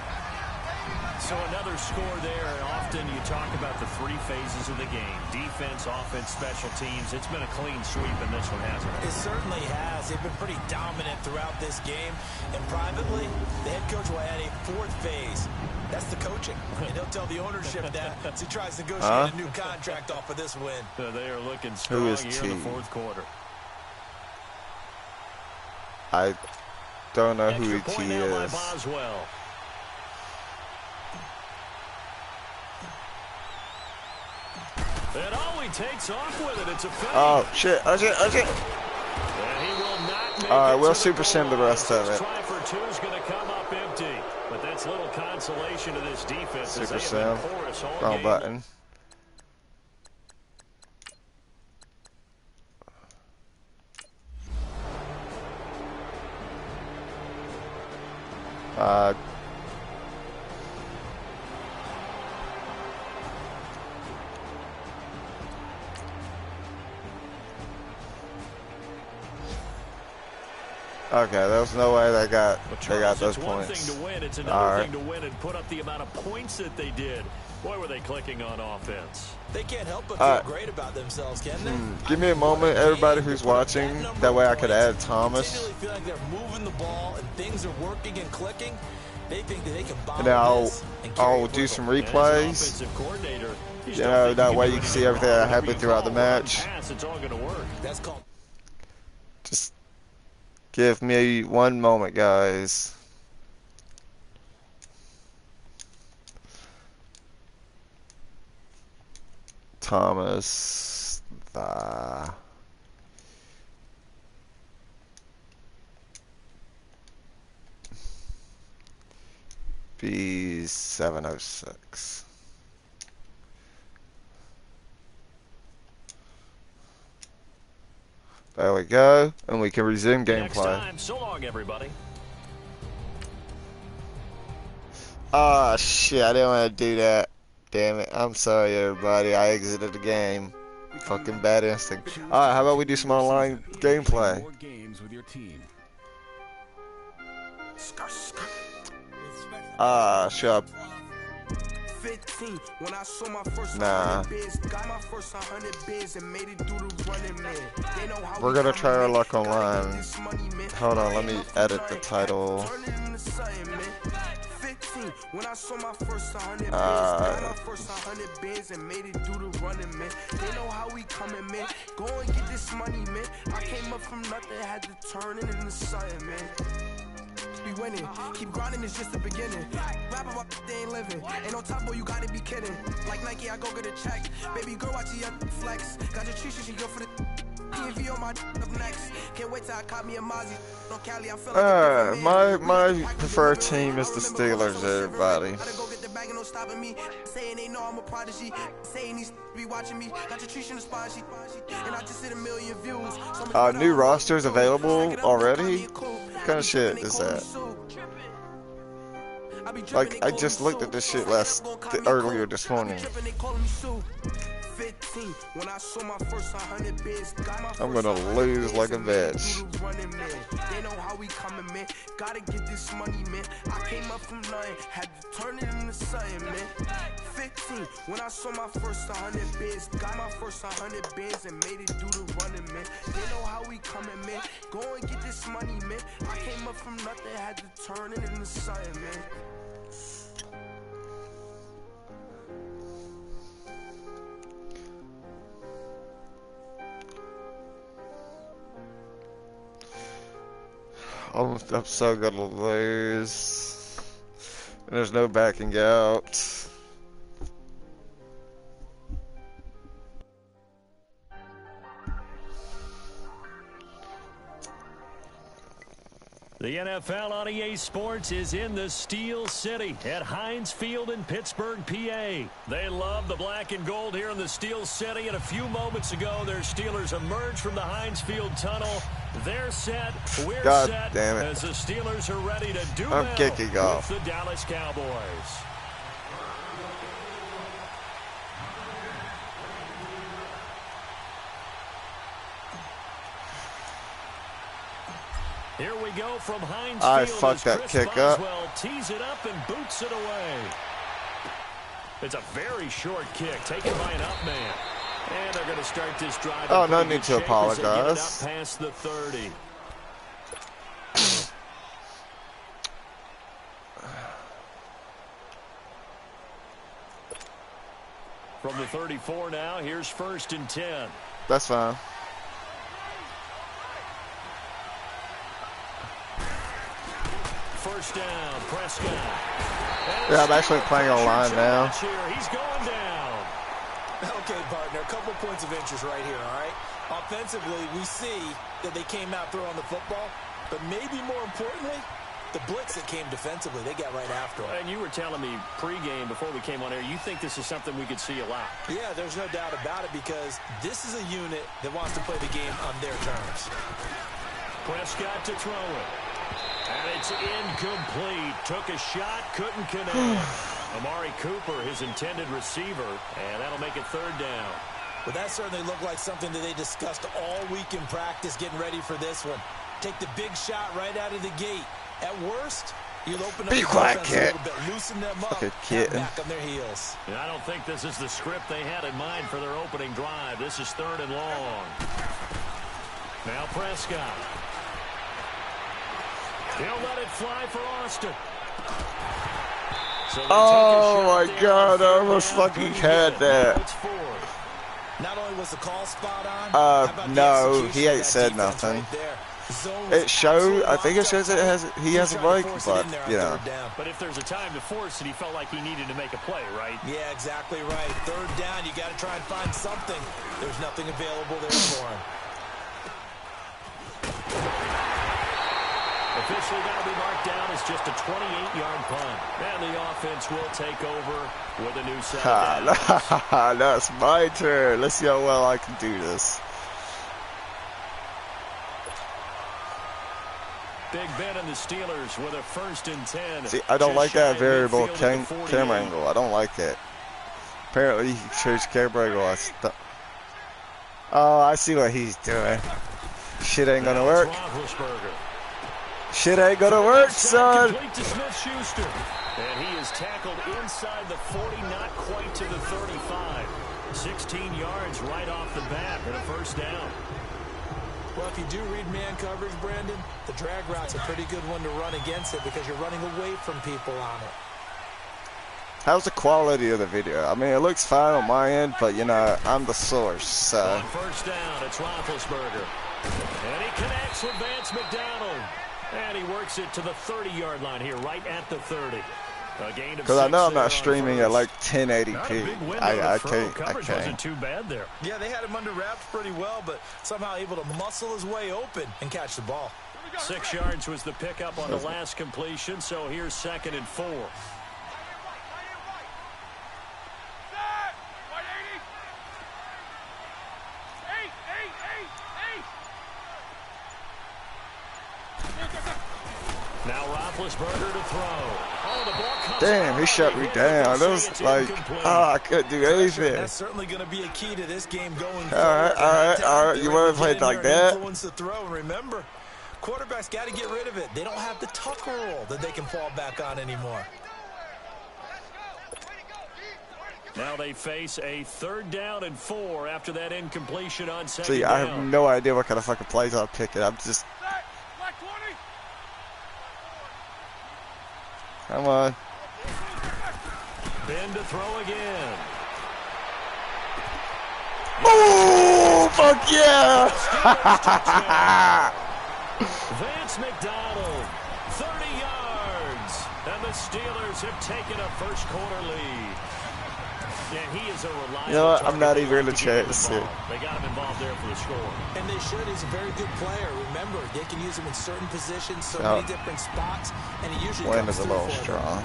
So another score there. And often you talk about the 3 phases of the game. Defense, offense, special teams. It's been a clean sweep in this one, hasn't it? It certainly has. They've been pretty dominant throughout this game. And privately, the head coach will add a 4th phase. That's the coaching. And he'll tell the ownership that as he tries to negotiate a new contract off of this win. They are looking strong here in the 4th quarter. I don't know who Extra T point now by is. Boswell. And oh, he takes off with it. It's a fake. Oh shit! Oh shit! Oh shit! And he will not make All right, it we'll to super sim the rest of This it. try for 2 is going to come up empty. But that's little consolation to this defense. as Super they have sim. been porous all Wrong game. button. Okay, there was no way they got those It's one points. thing to win. It's All another right. thing to win and put up the amount of points that they did. Boy, were they clicking on offense. They can't help but All feel right. great about themselves, can they? Give me a moment, everybody who's watching. That way I could add Thomas. Continually feel like they're moving the ball and things are working and clicking. They think that they can bomb And then this and carry I'll it do with some them. And as an replays. offensive coordinator, you You still know, think that can way do you can see anything everything that wrong. happened If you throughout the call one match. pass, it's all going to work. That's called Just give me 1 moment, guys. Thomas, B706. There we go, and we can resume Next gameplay. time, so long, everybody. Ah, shit, I didn't want to do that. Damn it. I'm sorry, everybody. I exited the game. Fucking bad instinct. Alright, how about we do some online gameplay? More games with your team. Ah, shut up. 15 when I saw my first Nah. 100 bids, got my first 100 bids and made it through the running man. They know how We're we gonna come try our in, luck gotta get online. this money, man. Hold on, let me edit the title. Turn it into something, man. 15 when I saw my first 100 bids, got my first 100 bids and made it through the running man. They know how we coming, man. Go and get this money, man. I came up from nothing, had to turn it into something, man. Be winning, keep grinding, it's just the beginning. Rap about they ain't living. Ain't no top boy, you gotta be kidding. Like Nike, I go get a check. Baby girl, watch your flex. Got your tree, she go for the TV on my up next. Can't wait till I caught me a Mozzie. No Cali, I feel like My preferred team is the Steelers, everybody. gotta go get the bag and no stopping me. Saying they know I'm a prodigy. Saying these be watching me. Got your trees in the spot. And I just hit 1 million views. New rosters available already? What kind of shit is that? Like, I just looked at this shit earlier this morning. I'm gonna lose like a bitch. They know how we coming, man. Gotta get this money, man. I came up from nothing, had to turn it into something, man. 15, when I saw my first 100 bids, got my first 100 bids and made it do the running, man. They know how we coming, man. Go and get this money, man. I came up from nothing, had to turn it into something, man. I'm so gonna lose. There's no backing out. The NFL on EA Sports is in the Steel City at Heinz Field in Pittsburgh, PA. They love the black and gold here in the Steel City, and a few moments ago, their Steelers emerged from the Heinz Field tunnel. They're set, we're set, damn it. as the Steelers are ready to duel I'm kicking off. with the Dallas Cowboys. Here we go from Heinz Field. I fucked that kick up. Tees it up and boots it away. It's a very short kick taken by an up man. And they're going to start this drive. Oh, no need to apologize. Up past the 30. From the 34 now, here's 1st and 10. That's fine. First down, Prescott. Yeah, I'm actually playing online now. He's going down. Okay, partner, a couple points of interest right here, all right? Offensively, we see that they came out throwing the football, but maybe more importantly, the blitz that came defensively, they got right after it. And you were telling me pregame before we came on air, you think this is something we could see a lot. Yeah, there's no doubt about it because this is a unit that wants to play the game on their terms. Prescott to throw it. And it's incomplete. Took a shot, couldn't connect. Amari Cooper, his intended receiver, and that'll make it 3rd down. But that certainly looked like something that they discussed all week in practice, getting ready for this one. Take the big shot right out of the gate. At worst, you'll open up the defense a little bit, loosen them up, back on their heels. And I don't think this is the script they had in mind for their opening drive. This is 3rd and long. Now Prescott. He'll let it fly for Austin. So oh my God, I almost fucking had that. Not only was the call spot on, no, he ain't said nothing. It showed, I think it shows it he has a break, but, you know. But if there's a time to force it, he felt like he needed to make a play, right? Yeah, exactly right. 3rd down, you got to try and find something. There's nothing available there for him. Officially that'll be marked down as just a 28-yard punt. And the offense will take over with a new set down. That's my turn. Let's see how well I can do this. Big Ben and the Steelers with a 1st and 10. See, I don't like that variable camera angle. I don't like it. Apparently, you can change camera angle. Oh, I see what he's doing. Shit ain't gonna work. Shit ain't gonna work, son. To Smith-Schuster. And he is tackled inside the 40, not quite to the 35. 16 yards right off the bat and a 1st down. Well, if you do read man coverage, Brandon, the drag route's a pretty good one to run against it because you're running away from people on it. How's the quality of the video? I mean, it looks fine on my end, but, you know, I'm the source, so. On 1st down, it's Roethlisberger. And he connects with Vance McDonald. And he works it to the 30-yard line here, right at the 30. Because I know I'm not streaming at like 1080p. I can't. Coverage wasn't too bad there. Yeah, they had him under wraps pretty well, but somehow able to muscle his way open and catch the ball. 6 yards was the pickup on the last completion, so here's 2nd and 4. Now Roethlisberger to throw. Oh, the ball comes Damn, he shut me down. That was like, I couldn't do anything. That's certainly going to be a key to this game going forward. All right. You want to play it like that? Influence the throw. Remember, quarterbacks got to get rid of it. They don't have the tuck rule that they can fall back on anymore. Now they face a 3rd down and 4 after that incompletion on 2nd See, down. I have no idea what kind of fucking plays I'll pick it. I'm just... Come on. Ben to throw again. Oh, fuck yeah! Vance McDonald, 30 yards. And the Steelers have taken a first quarter lead. And he is a reliable. You know what? I'm not even going to chance it. They got him involved there for the score. And they should. He's a very good player. Remember, they can use him in certain positions, so many different spots, and he usually Wind comes is a through little for strong.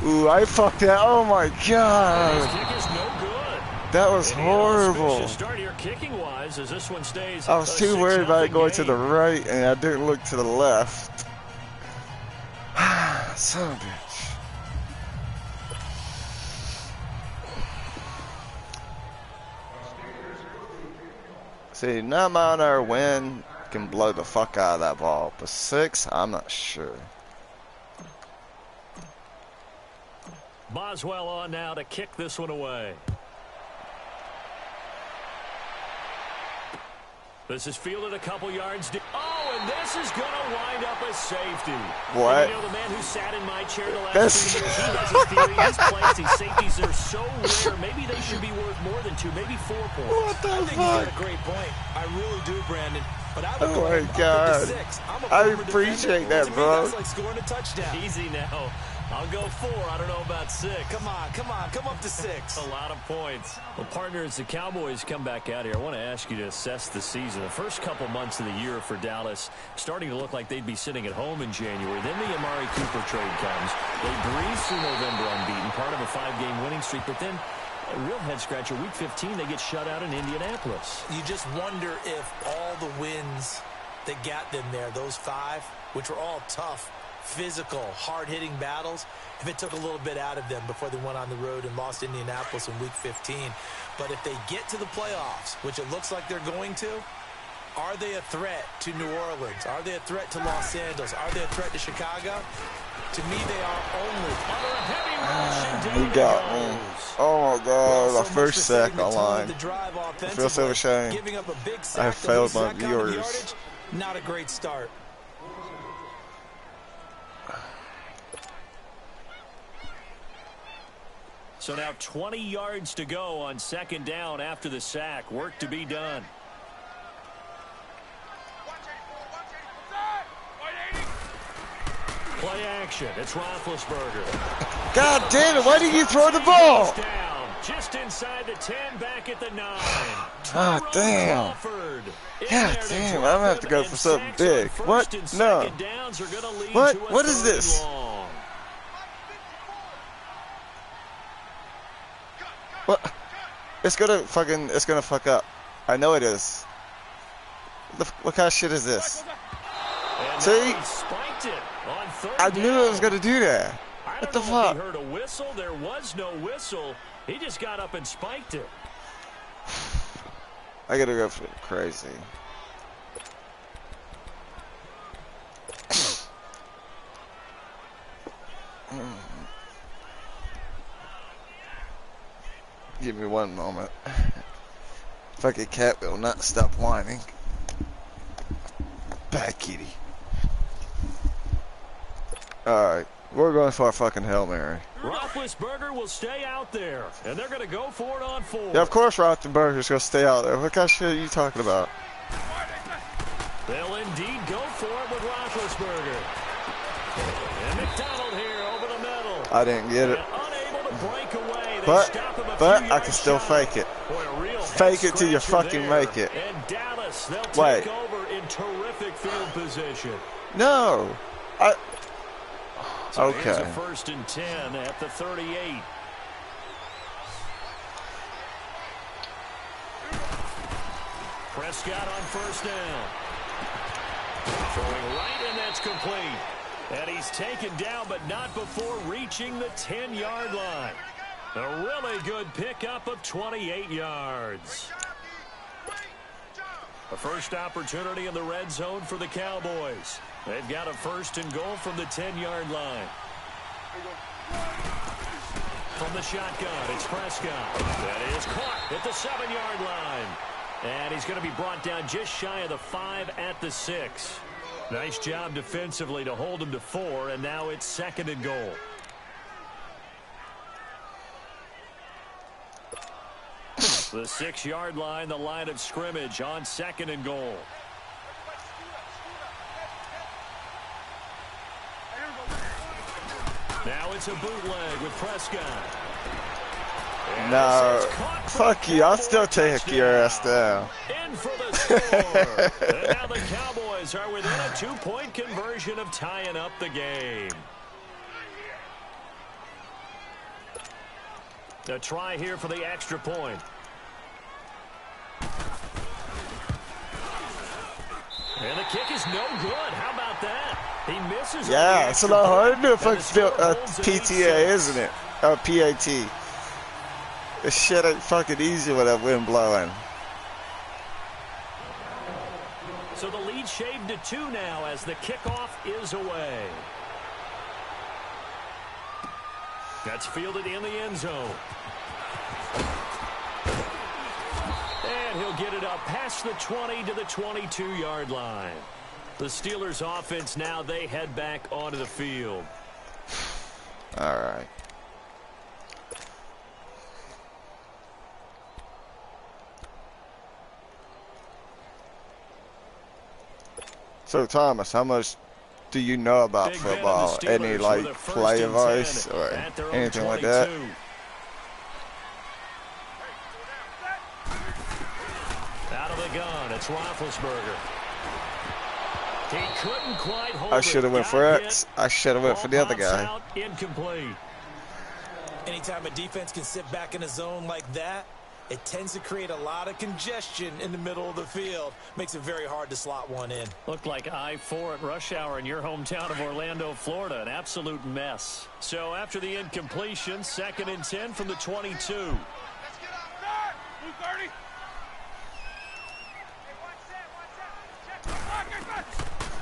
Ooh, I fucked that. Oh my god. His kick is no good. That was horrible. Start here kicking wise as this one stays. I was too worried about it going to the right, and I didn't look to the left. Son of a bitch. See, 9-mile-an-hour wind can blow the fuck out of that ball, but 6, I'm not sure. Boswell on now to kick this one away. This is fielded a couple yards deep. Oh, and this is going to wind up as safety. What? You know, the man who sat in my chair the last 2 years, he has his theory. His plays, these safeties are so rare. Maybe they should be worth more than 2, maybe 4 points. What the I think fuck? he's got a great point. I really do, Brandon. But I would Oh go my up god. to 6. I'm a I former appreciate defender. that, To me, bro. that's like scoring a touchdown. Easy now. I'll go 4. I don't know about 6. Come on. Come up to 6. A lot of points. Well, partner, as the Cowboys come back out here, I want to ask you to assess the season. The first couple months of the year for Dallas starting to look like they'd be sitting at home in January. Then the Amari Cooper trade comes. They breeze through November unbeaten, part of a 5-game winning streak. But then a real head-scratcher, Week 15, they get shut out in Indianapolis. You just wonder if all the wins that got them there, those 5, which were all tough, physical, hard-hitting battles, if it took a little bit out of them before they went on the road and lost Indianapolis in Week 15. But if they get to the playoffs, which it looks like they're going to, are they a threat to New Orleans? Are they a threat to Los Angeles? Are they a threat to Chicago? To me, they are only. He got me. Oh my god, the first sack online. I feel so ashamed. I have failed my viewers. Not a great start. So now 20 yards to go on 2nd down after the sack. Work to be done. Play action. It's Roethlisberger. God damn it, why did you throw the ball? Down, just inside the 10, back at the 9. Ah, damn. God damn, I'm going to have to go for something big. What? No. What? What is this? What? It's gonna fuck up. I know it is. What kind of shit is this? See? I knew it was gonna do that. What the fuck? He heard a whistle. There was no whistle. He just got up and spiked it. I gotta go for crazy. Give me one moment. Fucking cat will not stop whining. Bad kitty. Alright, we're going for a fucking Hail Mary. Roethlisberger will stay out there, and they're going to go for it on 4. Yeah, of course Roethlisberger's going to stay out there. What kind of shit are you talking about? They'll indeed go for it with Roethlisberger. And McDonald here over the middle. I didn't get it. Unable to break away. But I can still fake it. Fake it till you fucking make it. And Dallas, they'll Wait. take over in terrific field position. No. So okay. Here's a 1st and 10 at the 38. Prescott on 1st down. Throwing right, and that's complete. And he's taken down, but not before reaching the 10-yard line. A really good pickup of 28 yards. A first opportunity in the red zone for the Cowboys. They've got a first and goal from the 10-yard line. From the shotgun, it's Prescott. That is caught at the 7-yard line. And he's going to be brought down just shy of the 5 at the 6. Nice job defensively to hold him to 4, and now it's second and goal. The 6-yard line, the line of scrimmage on second and goal. Now it's a bootleg with Prescott. No, fuck you. I'll still take your ass down. In for the score. And now the Cowboys are within a 2-point conversion of tying up the game. A try here for the extra point. And the kick is no good. How about that? He misses. Yeah, it's a lot harder to do if it's PTA, isn't it? Or PAT. This shit ain't fucking easy with that wind blowing. So the lead shaved to 2 now as the kickoff is away. That's fielded in the end zone. And he'll get it up past the 20 to the 22-yard line. The Steelers offense now, they head back onto the field. All right. So, Thomas, how much do you know about Big football? Any, like, play advice or anything like that? Out of the gun, it's Roethlisberger. He couldn't quite hold I should have went for X. I should have went for the other guy. Out, incomplete. Anytime a defense can sit back in a zone like that, it tends to create a lot of congestion in the middle of the field. Makes it very hard to slot one in. Looked like I-4 at rush hour in your hometown of Orlando, Florida. An absolute mess. So after the incompletion, 2nd and 10 from the 22. Let's get up there! Blue 30!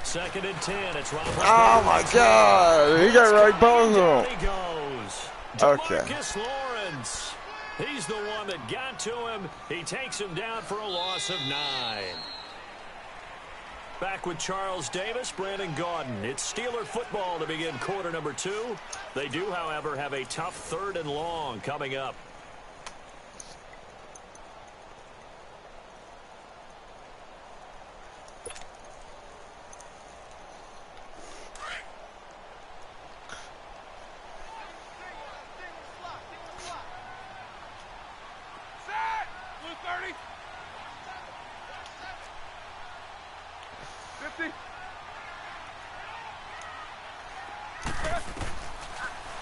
Second and 10. It's Roethlisberger. Oh my God! He got right both of them. He goes. Okay. DeMarcus Lawrence. He's the one that got to him. He takes him down for a loss of 9. Back with Charles Davis, Brandon Gaudin. It's Steeler football to begin quarter number 2. They do, however, have a tough 3rd and long coming up.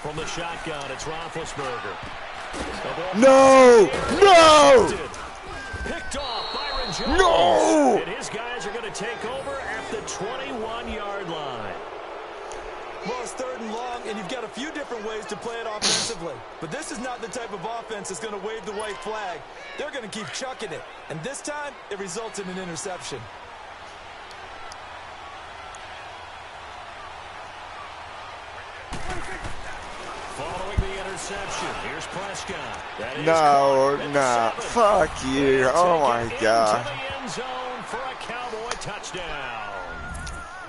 From the shotgun, it's Roethlisberger. No! No! Picked off Byron Jones. No! And his guys are going to take over at the 21-yard line. Well, it's 3rd and long, and you've got a few different ways to play it offensively. But this is not the type of offense that's going to wave the white flag. They're going to keep chucking it. And this time, it results in an interception. Following the interception, here's Prescott. No, nah, fuck you. Oh my God. Into the end zone for a Cowboy touchdown.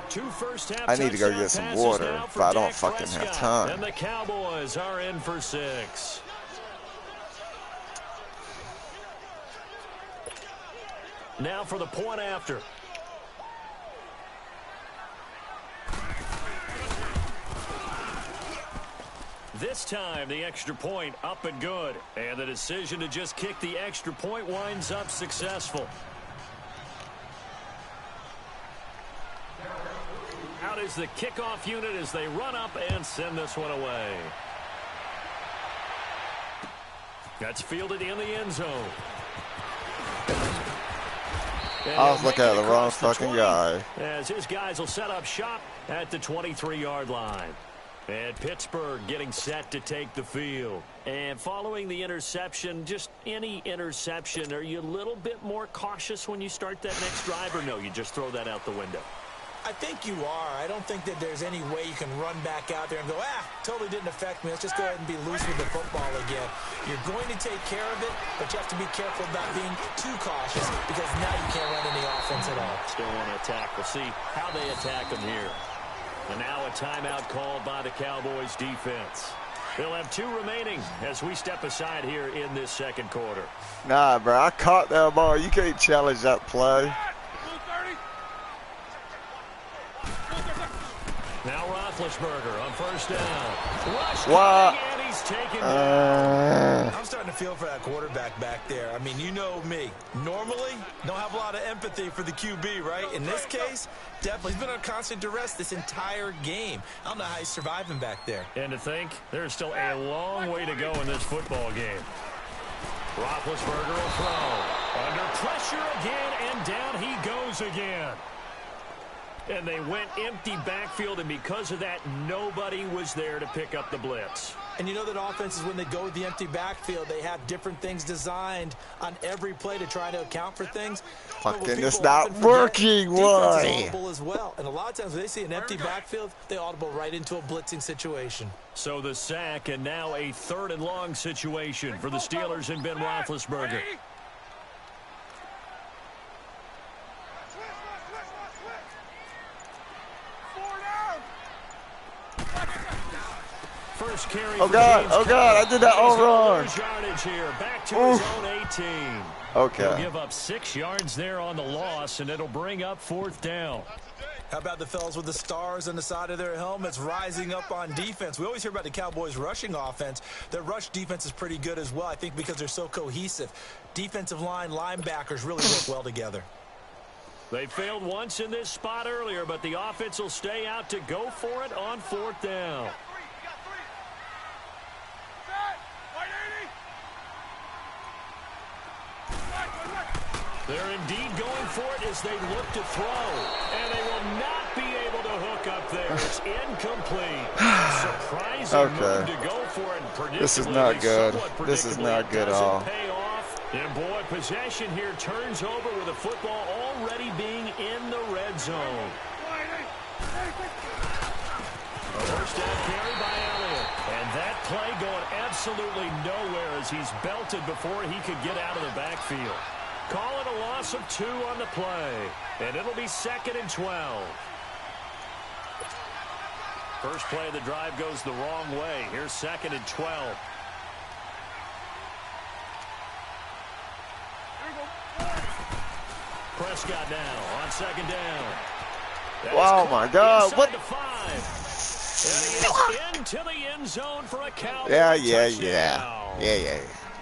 2 first-half I need to go get some water, but I don't fucking have time. And the Cowboys are in for 6. Now for the point after. This time, the extra point up and good. And the decision to just kick the extra point winds up successful. Out is the kickoff unit as they run up and send this one away. That's fielded in the end zone. I was looking at the wrong fucking guy. As his guys will set up shop at the 23-yard line. And Pittsburgh getting set to take the field. And following the interception, just any interception, are you a little bit more cautious when you start that next drive, or no, you just throw that out the window? I think you are. I don't think that there's any way you can run back out there and go, totally didn't affect me. Let's just go ahead and be loose with the football again. You're going to take care of it, but you have to be careful about being too cautious because now you can't run any offense at all. Still want to attack. We'll see how they attack them here. And now a timeout called by the Cowboys defense. They'll have 2 remaining as we step aside here in this second quarter. Nah, bro, I caught that ball. You can't challenge that play. Now Roethlisberger on first down. Rush What? and he's taken down. I'm starting to feel for that quarterback back there. I mean, you know me. Normally, don't have a lot of empathy for the QB, right? In this case, definitely. He's been on constant duress this entire game. I don't know how he's surviving back there. And to think, there's still a long way to go in this football game. Roethlisberger will throw. Under pressure again, and down he goes again. And they went empty backfield, and because of that, nobody was there to pick up the blitz. And you know that offenses, when they go with the empty backfield, they have different things designed on every play to try to account for things. Fucking, it's not working. Why? Defense is audible as well. And a lot of times when they see an empty backfield, they audible right into a blitzing situation. So the sack, and now a 3rd and long situation for the Steelers and Ben Roethlisberger. First carry. Oh God! Oh God! I did that all wrong. Yardage here, back to his own 18. Okay. He'll give up 6 yards there on the loss, and it'll bring up 4th down. How about the fellas with the stars on the side of their helmets rising up on defense? We always hear about the Cowboys' rushing offense. Their rush defense is pretty good as well, I think, because they're so cohesive. Defensive line, linebackers really work well together. They failed once in this spot earlier, but the offense will stay out to go for it on 4th down. They're indeed going for it as they look to throw. And they will not be able to hook up there. It's incomplete. Surprising move to go for it. And this is not good. This is not good at all. Pay off. And boy, possession here turns over with the football already being in the red zone. A first down carry by Elliott. And that play going absolutely nowhere as he's belted before he could get out of the backfield. Call it a loss of 2 on the play. And it'll be 2nd and 12. First play of the drive goes the wrong way. Here's 2nd and 12. Prescott now on 2nd down. Wow, my God. What? And he is into the end zone for a Cowboys Yeah.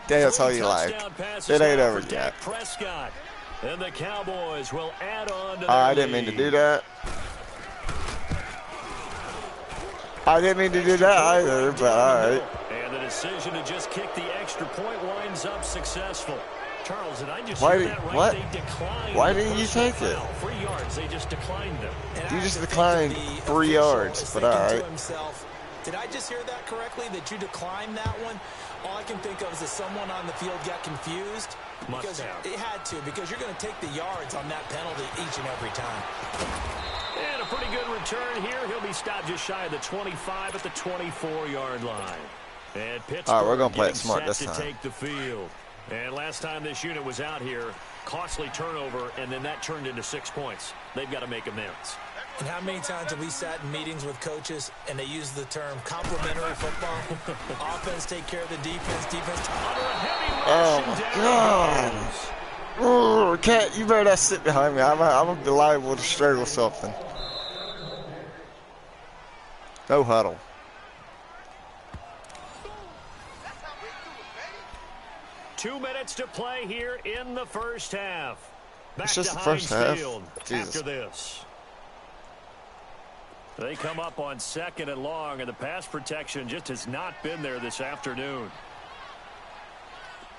That's all you like. It ain't over yet. Prescott. And the Cowboys will add on to I didn't mean to do that. I didn't mean to do that either, but all right. And the decision to just kick the extra point winds up successful. Charles, did I just Why hear that right? what? They declined. Why didn't you take it? 3 yards. They just declined them. You just declined 3 yards, but all right. Did I just hear that correctly, that you declined that one? All I can think of is that someone on the field got confused. Because it had to, because you're going to take the yards on that penalty each and every time. And a pretty good return here. He'll be stopped just shy of the 25 at the 24-yard line. And Pittsburgh all right, we're going to play it smart set this time. to take the field. And last time this unit was out here, costly turnover, and then that turned into 6 points. They've got to make amends. And how many times have we sat in meetings with coaches and they use the term complementary football? Offense take care of the defense, defense. Oh, my God. Ooh, can't, you better not sit behind me. I'm going to be liable to strangle something. No huddle. Two minutes to play here in the first half. Back it's just to the first Heinz half. Field Jesus. after this. They come up on 2nd and long, and the pass protection just has not been there this afternoon.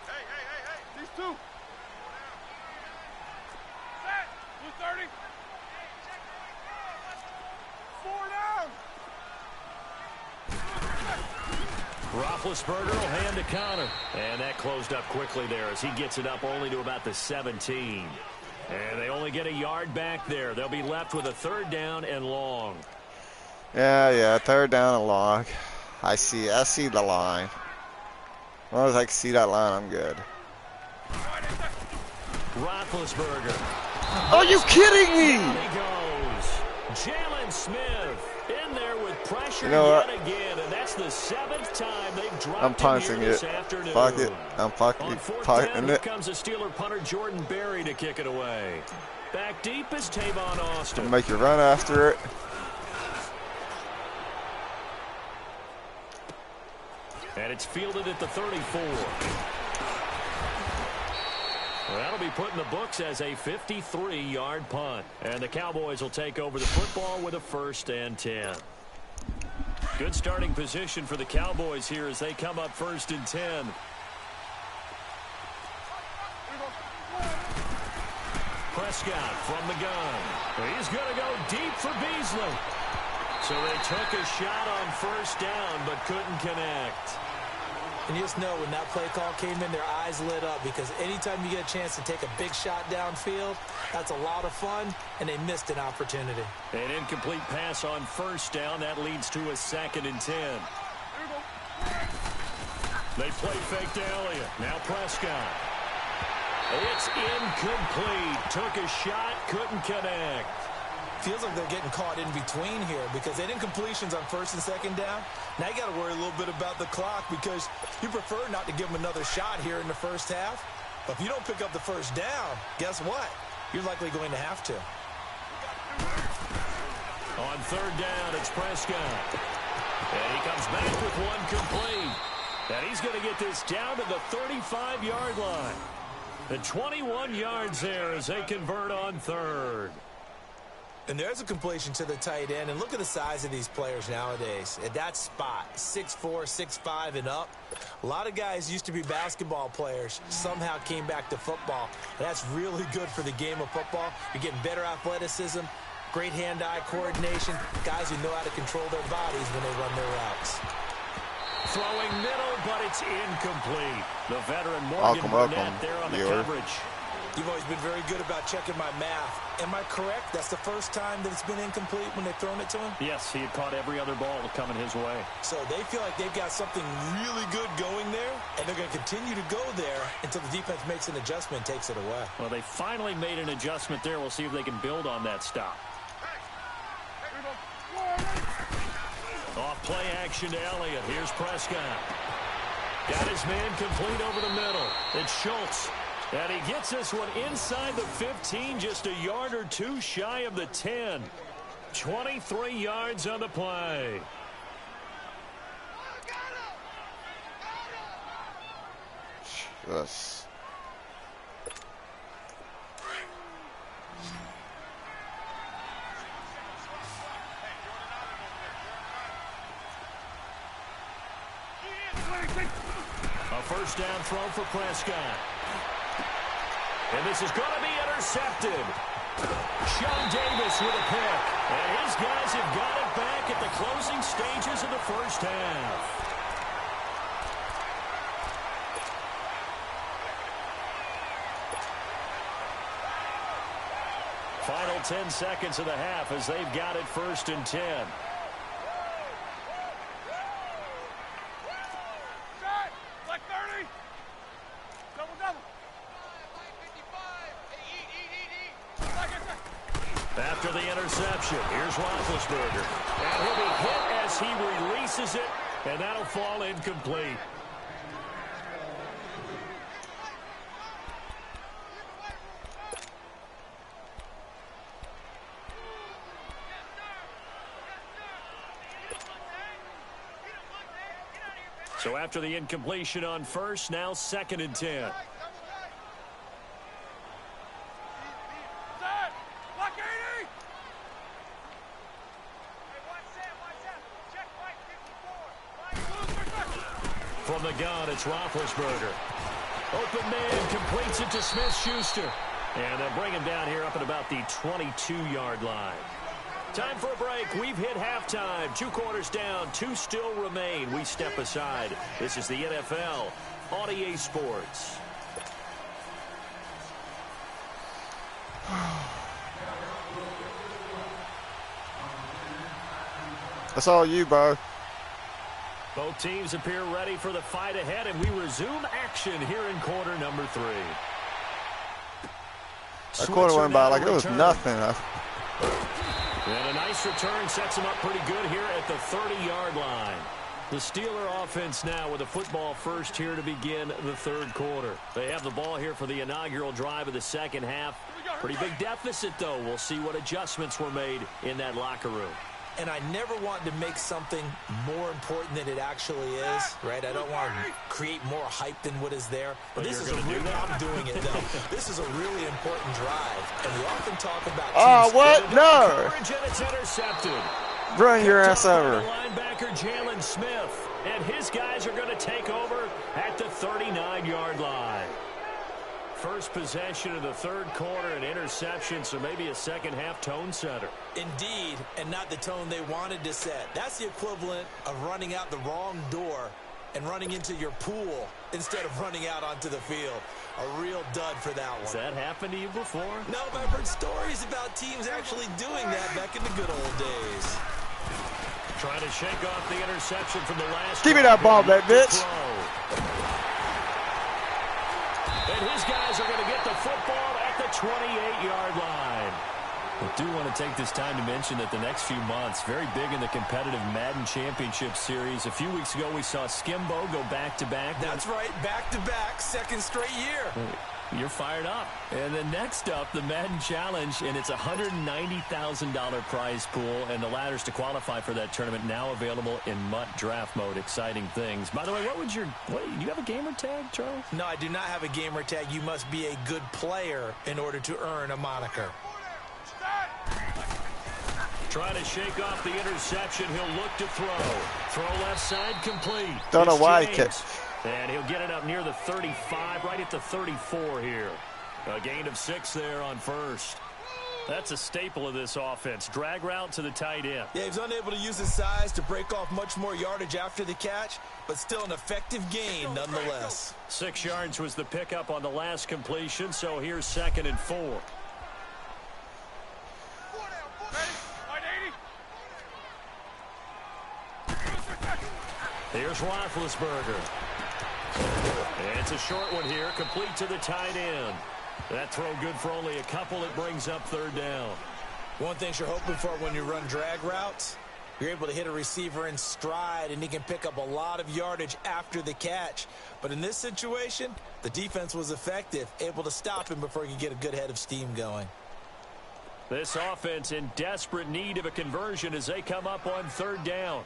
Hey, these two. Roethlisberger will hand to Connor. And that closed up quickly there as he gets it up only to about the 17. And they only get a yard back there. They'll be left with a 3rd down and long. Yeah, 3rd down and long. I see the line. As long as I can see that line, I'm good. Roethlisberger. Are you kidding me? Down he goes. Jalen Smith in there with pressure yet again, and that's the 7th time they've dropped I'm punting this it. afternoon. Fuck it. I'm punting down, here it. comes the Steeler punter Jordan Berry to kick it away. Back deep is Tavon Austin. Make you run after it. And it's fielded at the 34. Well, that'll be put in the books as a 53-yard punt. And the Cowboys will take over the football with a 1st and 10. Good starting position for the Cowboys here as they come up 1st and 10. Prescott from the gun. He's going to go deep for Beasley. So they took a shot on 1st down but couldn't connect. And you just know when that play call came in, their eyes lit up because anytime you get a chance to take a big shot downfield, that's a lot of fun, and they missed an opportunity. An incomplete pass on 1st down. That leads to a 2nd and 10. They play fake to Elliott. Now Prescott. It's incomplete. Took a shot, couldn't connect. Feels like they're getting caught in between here because they did incompletions on 1st and 2nd down. Now you got to worry a little bit about the clock because you prefer not to give them another shot here in the 1st half. But if you don't pick up the 1st down, guess what? You're likely going to have to. On 3rd down, it's Prescott. And he comes back with one complete. And he's going to get this down to the 35-yard line. The 21 yards there as they convert on 3rd. And there's a completion to the tight end. And look at the size of these players nowadays. At that spot, 6'4", 6'5", and up. A lot of guys used to be basketball players. Somehow came back to football. And that's really good for the game of football. You're getting better athleticism, great hand-eye coordination, guys who know how to control their bodies when they run their routes. Throwing middle, but it's incomplete. The veteran Morgan Burnett there on the coverage. You've always been very good about checking my math. Am I correct? That's the first time that it's been incomplete when they've thrown it to him? Yes, he had caught every other ball coming his way. So they feel like they've got something really good going there, and they're going to continue to go there until the defense makes an adjustment and takes it away. Well, they finally made an adjustment there. We'll see if they can build on that stop. Off play action to Elliott. Here's Prescott. Got his man complete over the middle. It's Schultz. And he gets this one inside the 15, just a yard or two shy of the 10. 23 yards on the play. Yes. A 1st down throw for Prescott. And this is going to be intercepted. Sean Davis with a pick. And his guys have got it back at the closing stages of the 1st half. Final 10 seconds of the half as they've got it 1st and 10. After the interception, here's Roethlisberger. And he'll be hit as he releases it, and that'll fall incomplete. So after the incompletion on 1st, now 2nd and 10. From the gun, it's Roethlisberger. Open man completes it to Smith-Schuster. And they'll bring him down here up at about the 22-yard line. Time for a break. We've hit halftime. 2 quarters down. 2 still remain. We step aside. This is the NFL on EA Sports. That's all you, bro. Both teams appear ready for the fight ahead, and we resume action here in quarter number 3. That quarter went by like it was nothing. And a nice return sets them up pretty good here at the 30-yard line. The Steeler offense now with a football first here to begin the third quarter. They have the ball here for the inaugural drive of the second half. Pretty big deficit, though. We'll see what adjustments were made in that locker room. And I never want to make something more important than it actually is, right? I don't want to create more hype than what is there. But this is a real, I'm doing it, though. This is a really important drive. And we often talk about oh, what? No. And it's intercepted. Run your ass over. Linebacker Jalen Smith. And his guys are going to take over at the 39-yard line. First possession of the third quarter, an interception, so maybe a second-half tone setter. Indeed, and not the tone they wanted to set. That's the equivalent of running out the wrong door and running into your pool instead of running out onto the field. A real dud for that one. Has that happened to you before? No, but I've heard stories about teams actually doing that back in the good old days. Trying to shake off the interception from the last. Give me that ball back, bitch. And his guys are going to get the football at the 28-yard line. I do want to take this time to mention that the next few months, very big in the competitive Madden Championship Series. A few weeks ago, we saw Skimbo go back-to-back. That's right, back-to-back, second straight year. You're fired up. And then next up, the Madden Challenge, and it's a $190,000 prize pool, and the ladders to qualify for that tournament now available in MUT draft mode. Exciting things. By the way, do you have a gamer tag, Charles? No, I do not have a gamer tag. You must be a good player in order to earn a moniker. Trying to shake off the interception. He'll look to throw. Throw left side complete. Don't know why he kept. And he'll get it up near the 35, right at the 34 here. A gain of 6 there on first. That's a staple of this offense. Drag route to the tight end. Yeah, he's unable to use his size to break off much more yardage after the catch, but still an effective gain nonetheless. 6 yards was the pickup on the last completion, so here's 2nd and 4. Here's Roethlisberger. And it's a short one here, complete to the tight end. That throw good for only a couple. It brings up 3rd down. One thing you're hoping for when you run drag routes, you're able to hit a receiver in stride, and he can pick up a lot of yardage after the catch. But in this situation, the defense was effective, able to stop him before he could get a good head of steam going. This offense in desperate need of a conversion as they come up on 3rd down.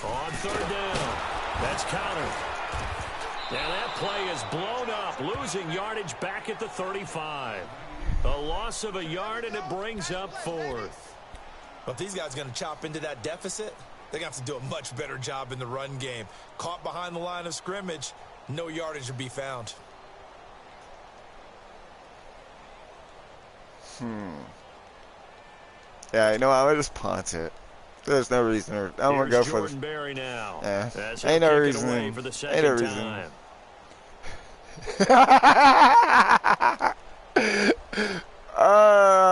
On 3rd down. That's countered. Now that play is blown up, losing yardage back at the 35. A loss of a yard, and it brings up 4th. Well, if these guys are going to chop into that deficit, they're going to have to do a much better job in the run game. Caught behind the line of scrimmage, no yardage would be found. Yeah, you know, I would just punt it. There's no reason. I'm going to go for Jordan Berry now. Yeah. Ain't no reason. Ain't no reason.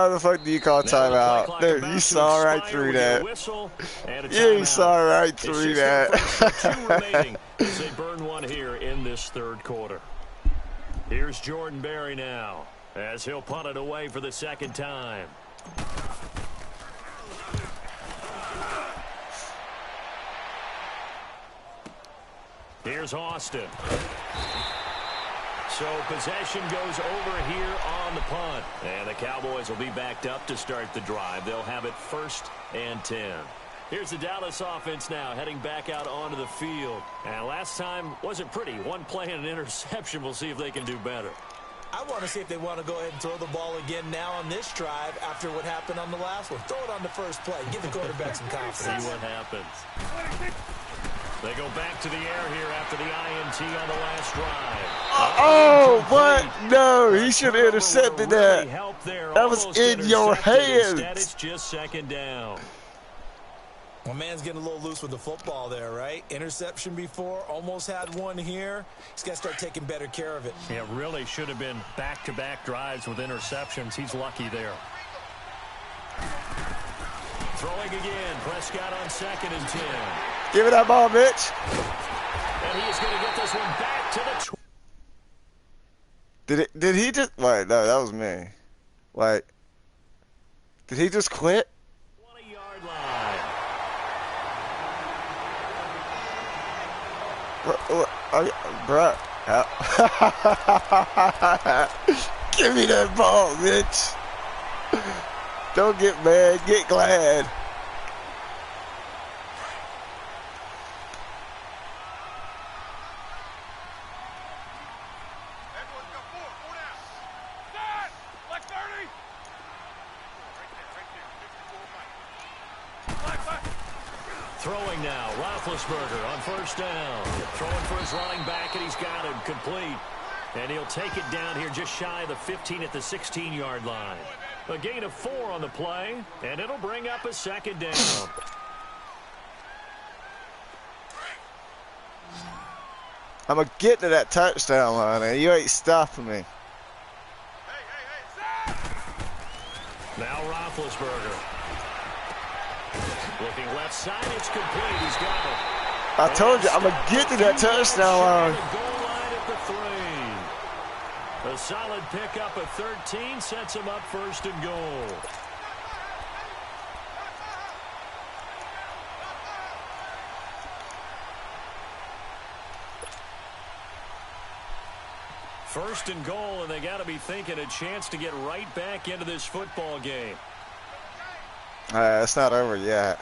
The fuck do you call timeout? Dude, you saw right through that. You saw right through that. 2 remaining as they burn one here in this 3rd quarter. Here's Jordan Berry now as he'll punt it away for the 2nd time. Here's Austin. So possession goes over here on the punt. And the Cowboys will be backed up to start the drive. They'll have it 1st and 10. Here's the Dallas offense now heading back out onto the field. And last time wasn't pretty. One play and an interception. We'll see if they can do better. I want to see if they want to go ahead and throw the ball again now on this drive after what happened on the last one. Throw it on the first play. Give the quarterback some confidence. See what happens. They go back to the air here after the INT on the last drive. Oh, what? No, he should have intercepted that. That was in your hands. Instead, it's just second down. My man's getting a little loose with the football there, right? Interception before, almost had one here. He's got to start taking better care of it. Yeah, really should have been back-to-back drives with interceptions. He's lucky there. Throwing again. Prescott on 2nd and 10. Give it that ball, Mitch. And he is going to get this one back to the... Did he just... Wait, no, that was me. Wait. Did he just quit? 20-yard line. Bro. Give me that ball, Mitch. Don't get mad, get glad. Throwing now, Roethlisberger on 1st down. Throwing for his running back, and he's got him complete. And he'll take it down here just shy of the 15 at the 16-yard line. A gain of 4 on the play, and it'll bring up a 2nd down. I'm going to get to that touchdown line, and you ain't stopping me. Now Roethlisberger. Looking left side, it's complete. He's got it. I told you, I'm going to get to that touchdown line. Goal line at the 3. A solid pickup of 13 sets him up 1st and goal. First and goal, and they got to be thinking a chance to get right back into this football game. It's not over yet.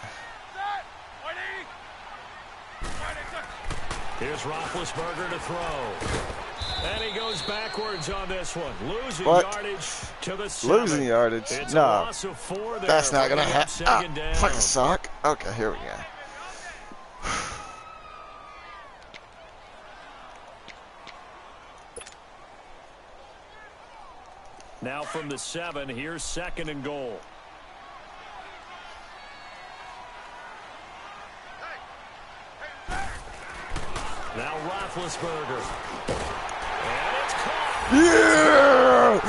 Here's Roethlisberger to throw. And he goes backwards on this one. Losing yardage to the 7. Losing yardage? It's no. A loss of 4 there. That's not going to happen. Fucking sock. Okay, here we go. Now from the 7, here's 2nd and goal. Now Roethlisberger. And it's caught. Yeah!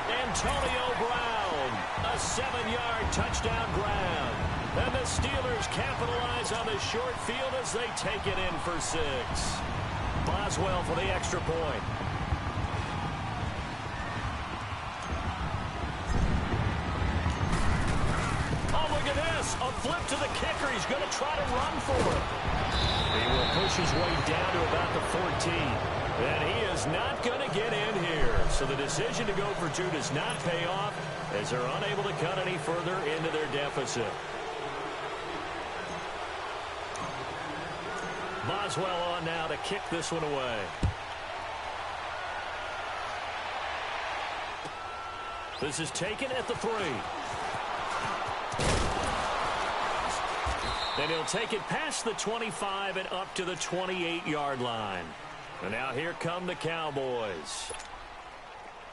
Antonio Brown. A 7-yard touchdown grab. And the Steelers capitalize on the short field as they take it in for 6. Boswell for the extra point. A flip to the kicker. He's going to try to run for it. He will push his way down to about the 14. And he is not going to get in here. So the decision to go for 2 does not pay off as they're unable to cut any further into their deficit. Boswell on now to kick this one away. This is taken at the 3. Then he'll take it past the 25 and up to the 28-yard line. And now here come the Cowboys.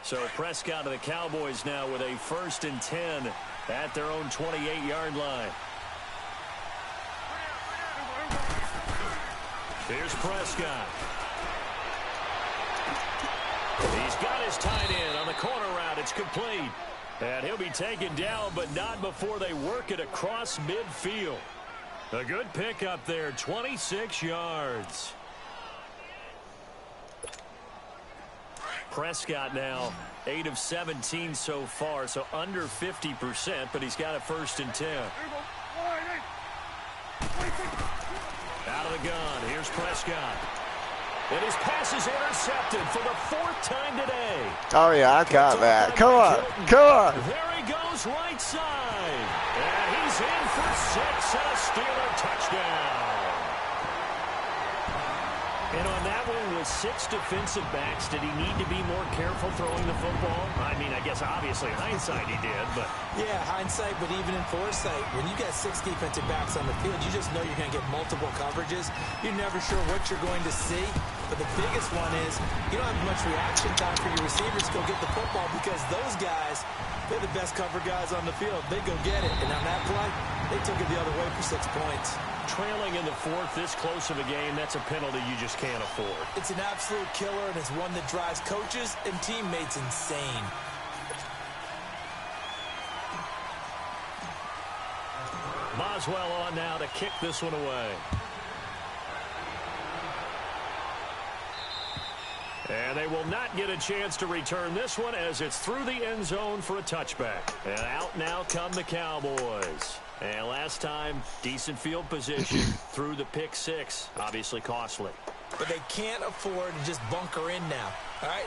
So Prescott of the Cowboys now with a 1st and 10 at their own 28-yard line. Here's Prescott. He's got his tight end on the corner route. It's complete. And he'll be taken down, but not before they work it across midfield. A good pickup there, 26 yards. Prescott now 8 of 17 so far, so under 50%, but he's got a 1st and 10. Out of the gun, here's Prescott. And his pass is intercepted for the 4th time today. Oh, yeah, I got that. Come on. Come on. There he goes right side. And he's in for 6 and a Steeler touchdown. And on that Traveling with 6 defensive backs, did he need to be more careful throwing the football? I mean, I guess obviously hindsight he did, but... Yeah, hindsight, but even in foresight, when you got 6 defensive backs on the field, you just know you're going to get multiple coverages. You're never sure what you're going to see. But the biggest one is you don't have much reaction time for your receivers to go get the football because those guys, they're the best cover guys on the field. They go get it. And on that play, they took it the other way for 6 points. Trailing in the 4th, this close of a game, that's a penalty you just can't afford. It's an absolute killer, and it's one that drives coaches and teammates insane. Boswell on now to kick this one away. And they will not get a chance to return this one as it's through the end zone for a touchback. And out now come the Cowboys. And last time, decent field position through the pick 6. Obviously costly. But they can't afford to just bunker in now. All right,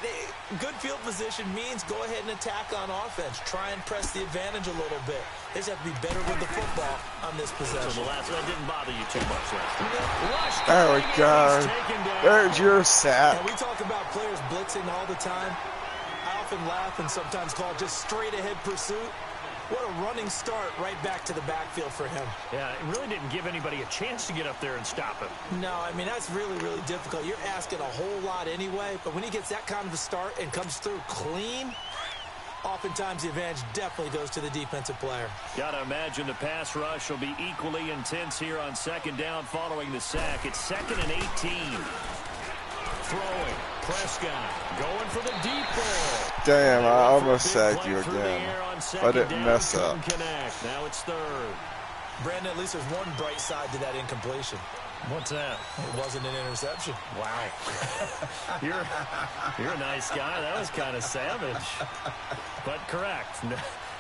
good field position means go ahead and attack on offense. Try and press the advantage a little bit. They just have to be better with the football on this possession. So the last one didn't bother you too much last time. There we go. There's your sack. And we talk about players blitzing all the time. I often laugh and sometimes call it just straight ahead pursuit. What a running start right back to the backfield for him. Yeah, it really didn't give anybody a chance to get up there and stop him. No, I mean, that's really, really difficult. You're asking a whole lot anyway, but when he gets that kind of a start and comes through clean, oftentimes the advantage definitely goes to the defensive player. Gotta imagine the pass rush will be equally intense here on 2nd down following the sack. It's 2nd and 18. Throwing. Prescott going for the deep ball. Damn, I almost sacked you again. I didn't mess up. Now it's 3rd. Brandon, at least there's one bright side to that incompletion. What's that? It wasn't an interception. Wow. You're a nice guy. That was kind of savage. But correct.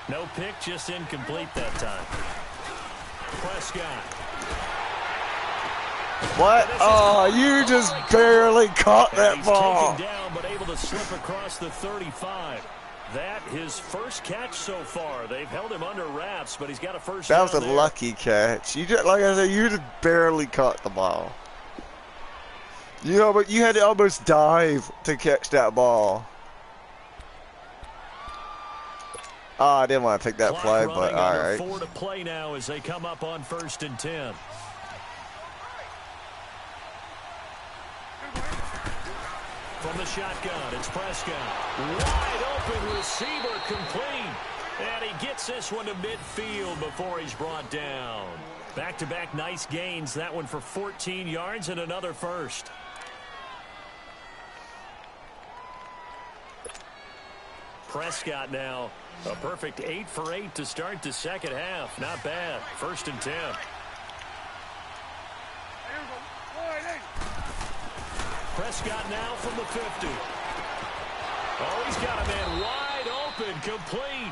No pick, just incomplete that time. Prescott. What? Oh, you just barely caught that ball. Taken down, but able to slip across the 35. That his first catch so far. They've held him under wraps, but he's got a first down. That was a lucky catch. You just, like I said, you just barely caught the ball. You know, but you had to almost dive to catch that ball. Oh, I didn't want to pick that play, but all right. 4 to play now as they come up on 1st and 10. From the shotgun, it's Prescott. Wide open receiver complete. And he gets this one to midfield before he's brought down. Back-to-back nice gains. That one for 14 yards and another first. Prescott now. A perfect 8 for 8 to start the second half. Not bad. 1st and 10. Prescott now from the 50. Oh, he's got a man wide open, complete.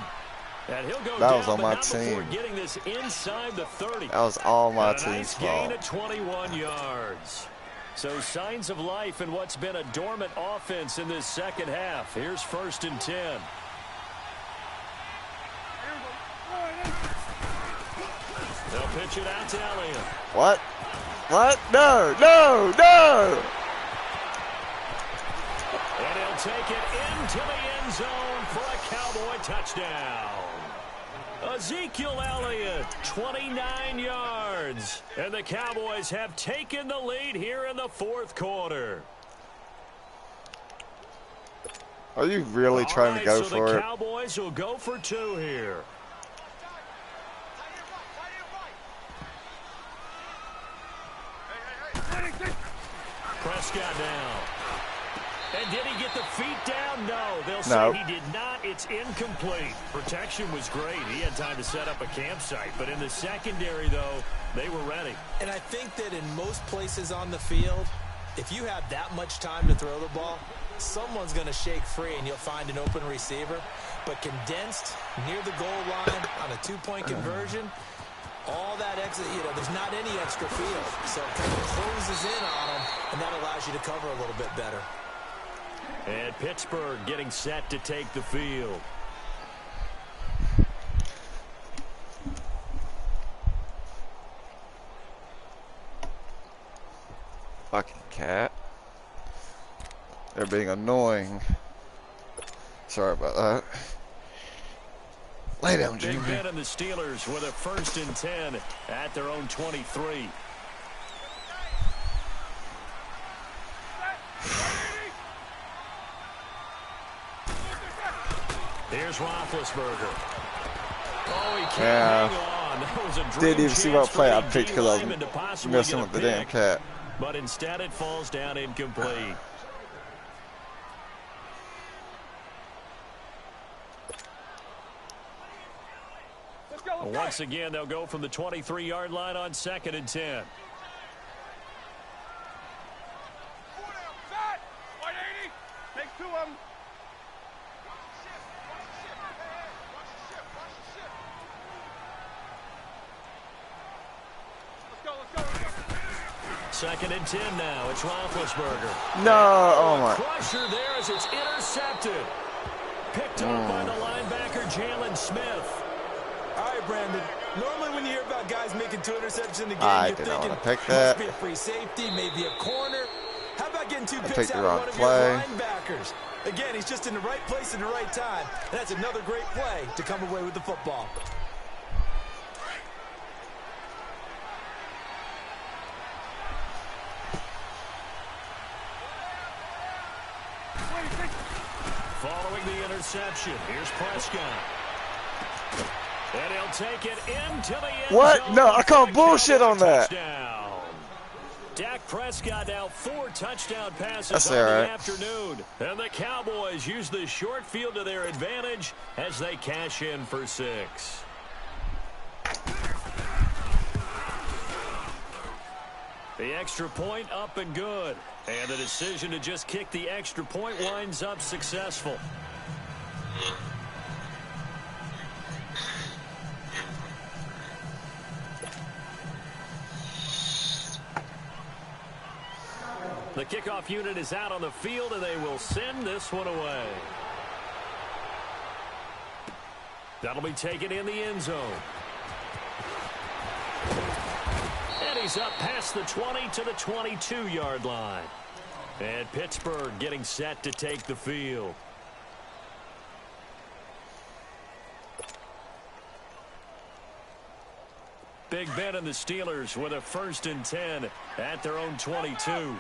And he'll go that down, was on my not team. Before getting this inside the 30. That was all my team's team's fault. Gain fault. of 21 yards. So signs of life in what's been a dormant offense in this second half. Here's 1st and 10. They'll pitch it out to Elliott. What? What? No, no, no! And he'll take it into the end zone for a Cowboy touchdown. Ezekiel Elliott, 29 yards. And the Cowboys have taken the lead here in the 4th quarter. Are you really trying to go for it? it? Cowboys will go for 2 here. Prescott down. And did he get the feet down? No. They'll say he did not. It's incomplete. Protection was great. He had time to set up a campsite. But in the secondary, though, they were ready. And I think that in most places on the field, if you have that much time to throw the ball, someone's going to shake free and you'll find an open receiver. But condensed near the goal line on a 2-point conversion, all that exit, there's not any extra field. So it kind of closes in on them, and that allows you to cover a little bit better. And Pittsburgh getting set to take the field. Fucking cat. They're being annoying. Sorry about that. Lay down, Jimmy. Big Ben and the Steelers with a 1st and 10 at their own 23. Here's Roethlisberger. Oh, he can't hang on. That was a dream. Didn't even see what play I picked because I was messing with the damn cat. But instead it falls down incomplete. Once again, they'll go from the 23-yard line on 2nd and 10. Take 2 of them. Second and 10 now. It's Roethlisberger. No, oh my. Crusher there as it's intercepted. Picked up by the linebacker, Jalen Smith. All right, Brandon. Normally when you hear about guys making 2 interceptions in the game, I you're did not thinking, want to pick that. must be a free safety, maybe a corner. How about getting 2 picks picked out the of wrong one of play. your linebackers? Again, he's just in the right place at the right time. And that's another great play to come away with the football. Following the interception, here's Prescott. And he'll take it into the end What? zone. No, I call bullshit on that. Touchdown. Dak Prescott now 4 touchdown passes That's on all the right. afternoon. And the Cowboys use the short field to their advantage as they cash in for 6. The extra point up and good. And the decision to just kick the extra point winds up successful. The kickoff unit is out on the field, and they will send this one away. That'll be taken in the end zone. And he's up past the 20 to the 22-yard line. And Pittsburgh getting set to take the field. Big Ben and the Steelers with a 1st and 10 at their own 22.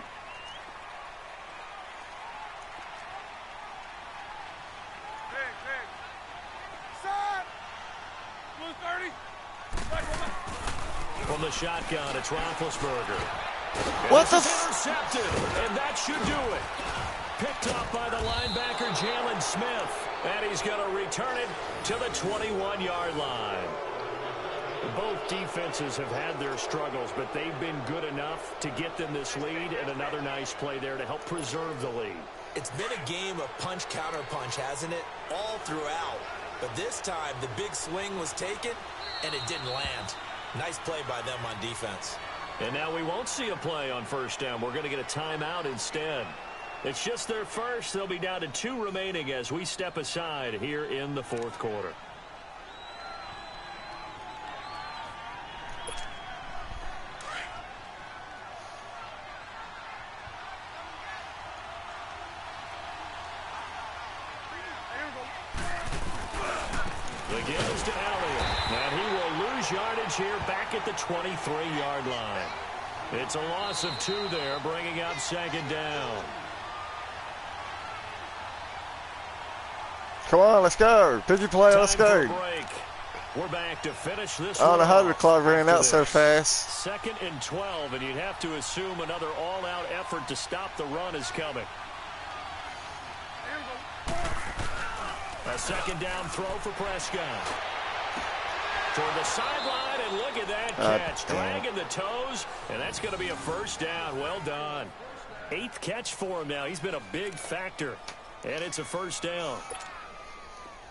From the shotgun, it's Roethlisberger. What the intercepted, and that should do it. Picked up by the linebacker, Jalen Smith. And he's going to return it to the 21-yard line. Both defenses have had their struggles, but they've been good enough to get them this lead, and another nice play there to help preserve the lead. It's been a game of punch-counter-punch, hasn't it? All throughout. But this time, the big swing was taken, and it didn't land. Nice play by them on defense. And now we won't see a play on 1st down. We're going to get a timeout instead. It's just their first. They'll be down to 2 remaining as we step aside here in the 4th quarter. The give is to Elliott. And he will lose yardage here back at the 23-yard line. It's a loss of 2 there, bringing up 2nd down. Come on, let's go. Did you play? Let's go. Break. We're back to finish this. Oh, the 100 clock ran out so fast. 2nd and 12, and you'd have to assume another all-out effort to stop the run is coming. A 2nd down throw for Prescott. Toward the sideline, and look at that catch. Dragging the toes, and that's going to be a 1st down. Well done. 8th catch for him now. He's been a big factor, and it's a 1st down.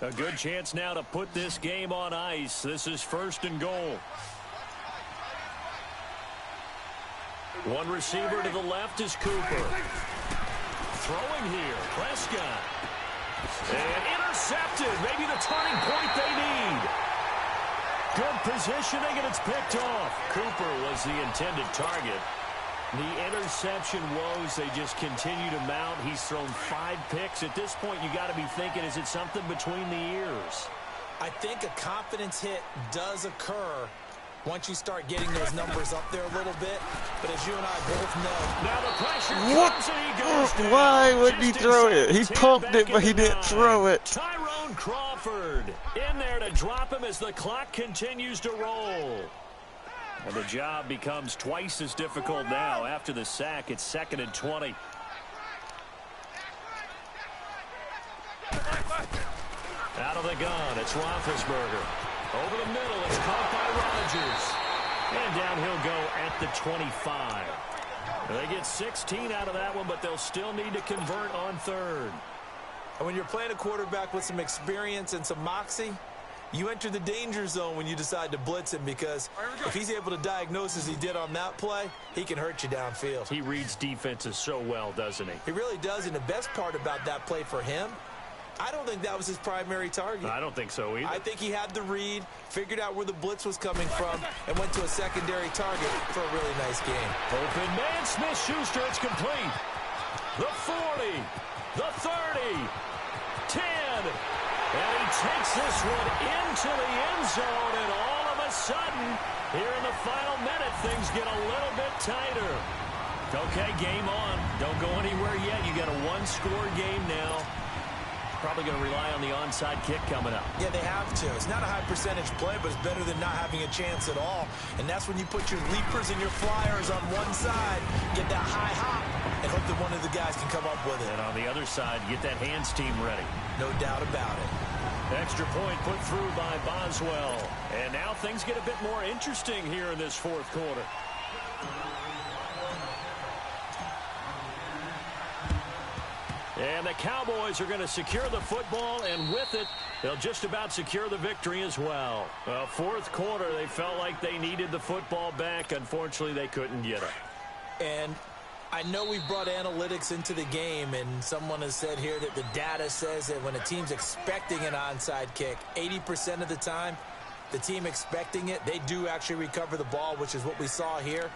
A good chance now to put this game on ice. This is 1st and goal. One receiver to the left is Cooper. Throwing here, Prescott. And intercepted. Maybe the turning point they need. Good positioning, and it's picked off. Cooper was the intended target. The interception woes, they just continue to mount. He's thrown 5 picks. At this point, you got to be thinking, is it something between the ears? I think a confidence hit does occur once you start getting those numbers up there a little bit. But as you and I both know, now the pressure comes and he goes down. Why wouldn't he throw it? He pumped it, but he didn't throw it. Tyrone Crawford in there to drop him as the clock continues to roll. And the job becomes twice as difficult now. After the sack, it's 2nd and 20. Out of the gun, it's Roethlisberger. Over the middle, it's caught by Rodgers. And down he'll go at the 25. They get 16 out of that one, but they'll still need to convert on 3rd. And when you're playing a quarterback with some experience and some moxie, you enter the danger zone when you decide to blitz him, because if he's able to diagnose as he did on that play, he can hurt you downfield. He reads defenses so well, doesn't he? He really does, and the best part about that play for him, I don't think that was his primary target. I don't think so either. I think he had the read, figured out where the blitz was coming from, and went to a secondary target for a really nice game. Open man, Smith-Schuster, it's complete. The 40, the 30, 10. And he takes this one into the end zone, and all of a sudden, here in the final minute, things get a little bit tighter. Okay, game on. Don't go anywhere yet. You got a 1-score game now. Probably going to rely on the onside kick coming up. Yeah, they have to. It's not a high percentage play, but it's better than not having a chance at all. And that's when you put your leapers and your flyers on one side, get that high hop, and hope that one of the guys can come up with it. And on the other side, get that hands team ready. No doubt about it. Extra point put through by Boswell. And now things get a bit more interesting here in this 4th quarter. And the Cowboys are going to secure the football, and with it, they'll just about secure the victory as well. Well, 4th quarter, they felt like they needed the football back. Unfortunately, they couldn't get it. And I know we've brought analytics into the game, and someone has said here that the data says that when a team's expecting an onside kick, 80% of the time, the team expecting it, they do actually recover the ball, which is what we saw here.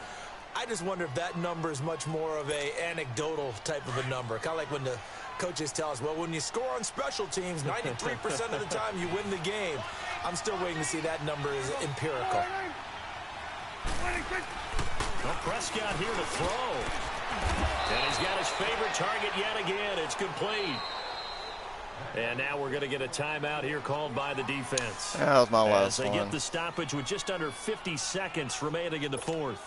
I just wonder if that number is much more of a anecdotal type of a number. Kind of like when the coaches tell us, well, when you score on special teams, 93% of the time you win the game. I'm still waiting to see that number is empirical. Well, Prescott here to throw. And he's got his favorite target yet again. It's complete. And now we're going to get a timeout here called by the defense. That was my last one. As they get the stoppage with just under 50 seconds remaining in the 4th.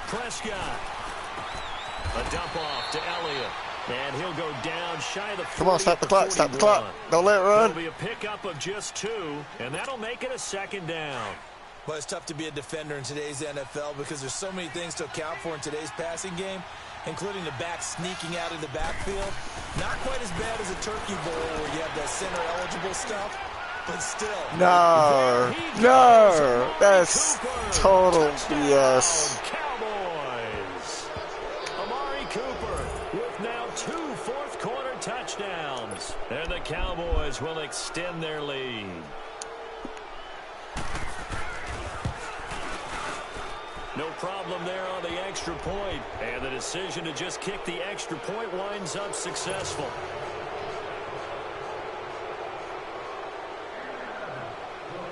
Prescott. A dump off to Elliott. And he'll go down shy of the 40. Come on, stop the clock, stop the clock. Don't let it run. It'll be a pickup of just 2, and that'll make it a 2nd down. Well, it's tough to be a defender in today's NFL because there's so many things to account for in today's passing game, including the back sneaking out of the backfield. Not quite as bad as a turkey bowl where you have that center-eligible stuff, but still. No, that's total BS. Cowboys. Amari Cooper with now 2 fourth-quarter touchdowns. And the Cowboys will extend their lead. No problem there on the extra point. And the decision to just kick the extra point winds up successful.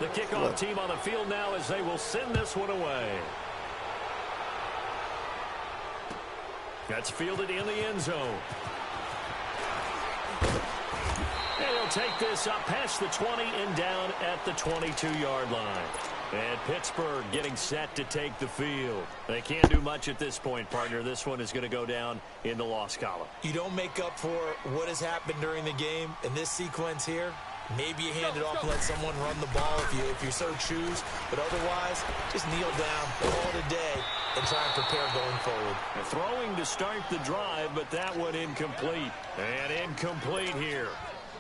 The kickoff team on the field now as they will send this one away. That's fielded in the end zone. And he'll take this up past the 20 and down at the 22-yard line. And Pittsburgh getting set to take the field. They can't do much at this point, partner. This one is going to go down in the loss column. You don't make up for what has happened during the game in this sequence here. Maybe you hand it off and let someone run the ball if you so choose. But otherwise, just kneel down, call it a day, and try and prepare going forward. Throwing to start the drive, but that one incomplete. And incomplete here.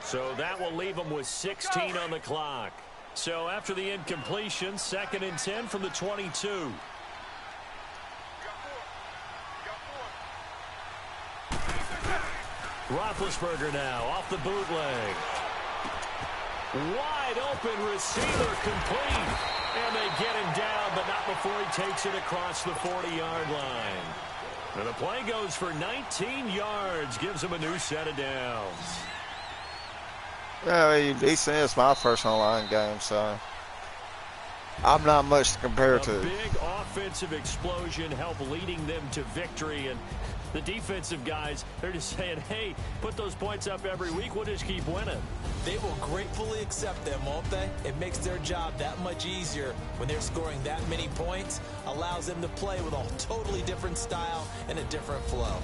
So that will leave them with 16 on the clock. So after the incompletion, 2nd and 10 from the 22. Roethlisberger now off the bootleg. Wide open receiver complete. And they get him down, but not before he takes it across the 40-yard line. And the play goes for 19 yards, gives him a new set of downs. Yeah, it's my first online game, so I'm not much to compare to. A big offensive explosion helped leading them to victory, and the defensive guys, they're just saying, hey, put those points up every week, we'll just keep winning. They will gratefully accept them, won't they? It makes their job that much easier when they're scoring that many points, allows them to play with a totally different style and a different flow.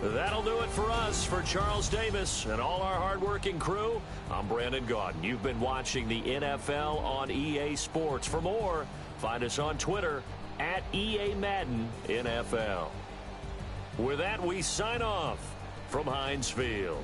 That'll do it for us. For Charles Davis and all our hardworking crew, I'm Brandon Gaudin. You've been watching the NFL on EA Sports. For more, find us on Twitter at EA Madden NFL. With that, we sign off from Heinz Field.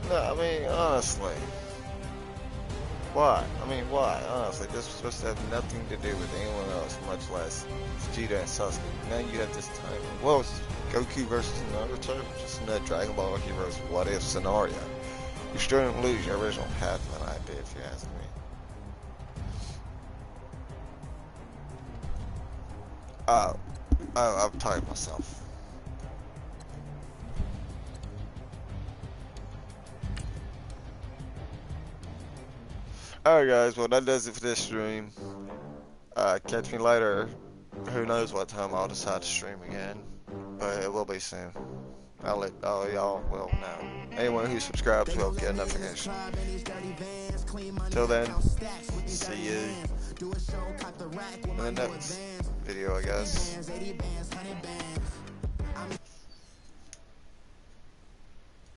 No, I mean, honestly. Why? I mean, why? Honestly, this was supposed to have nothing to do with anyone else, much less Vegeta and Sasuke. Now you have this time. Well, it's Goku versus Naruto, just in a Dragon Ball Heroes what if scenario. You still didn't lose your original path than I did, if you ask me. I'm tired myself. Alright guys, well that does it for this stream. Catch me later. Who knows what time I'll decide to stream again. But it will be soon. I'll let all y'all well know. Anyone who subscribes will get a notification. Till then, see you in the next video, I guess.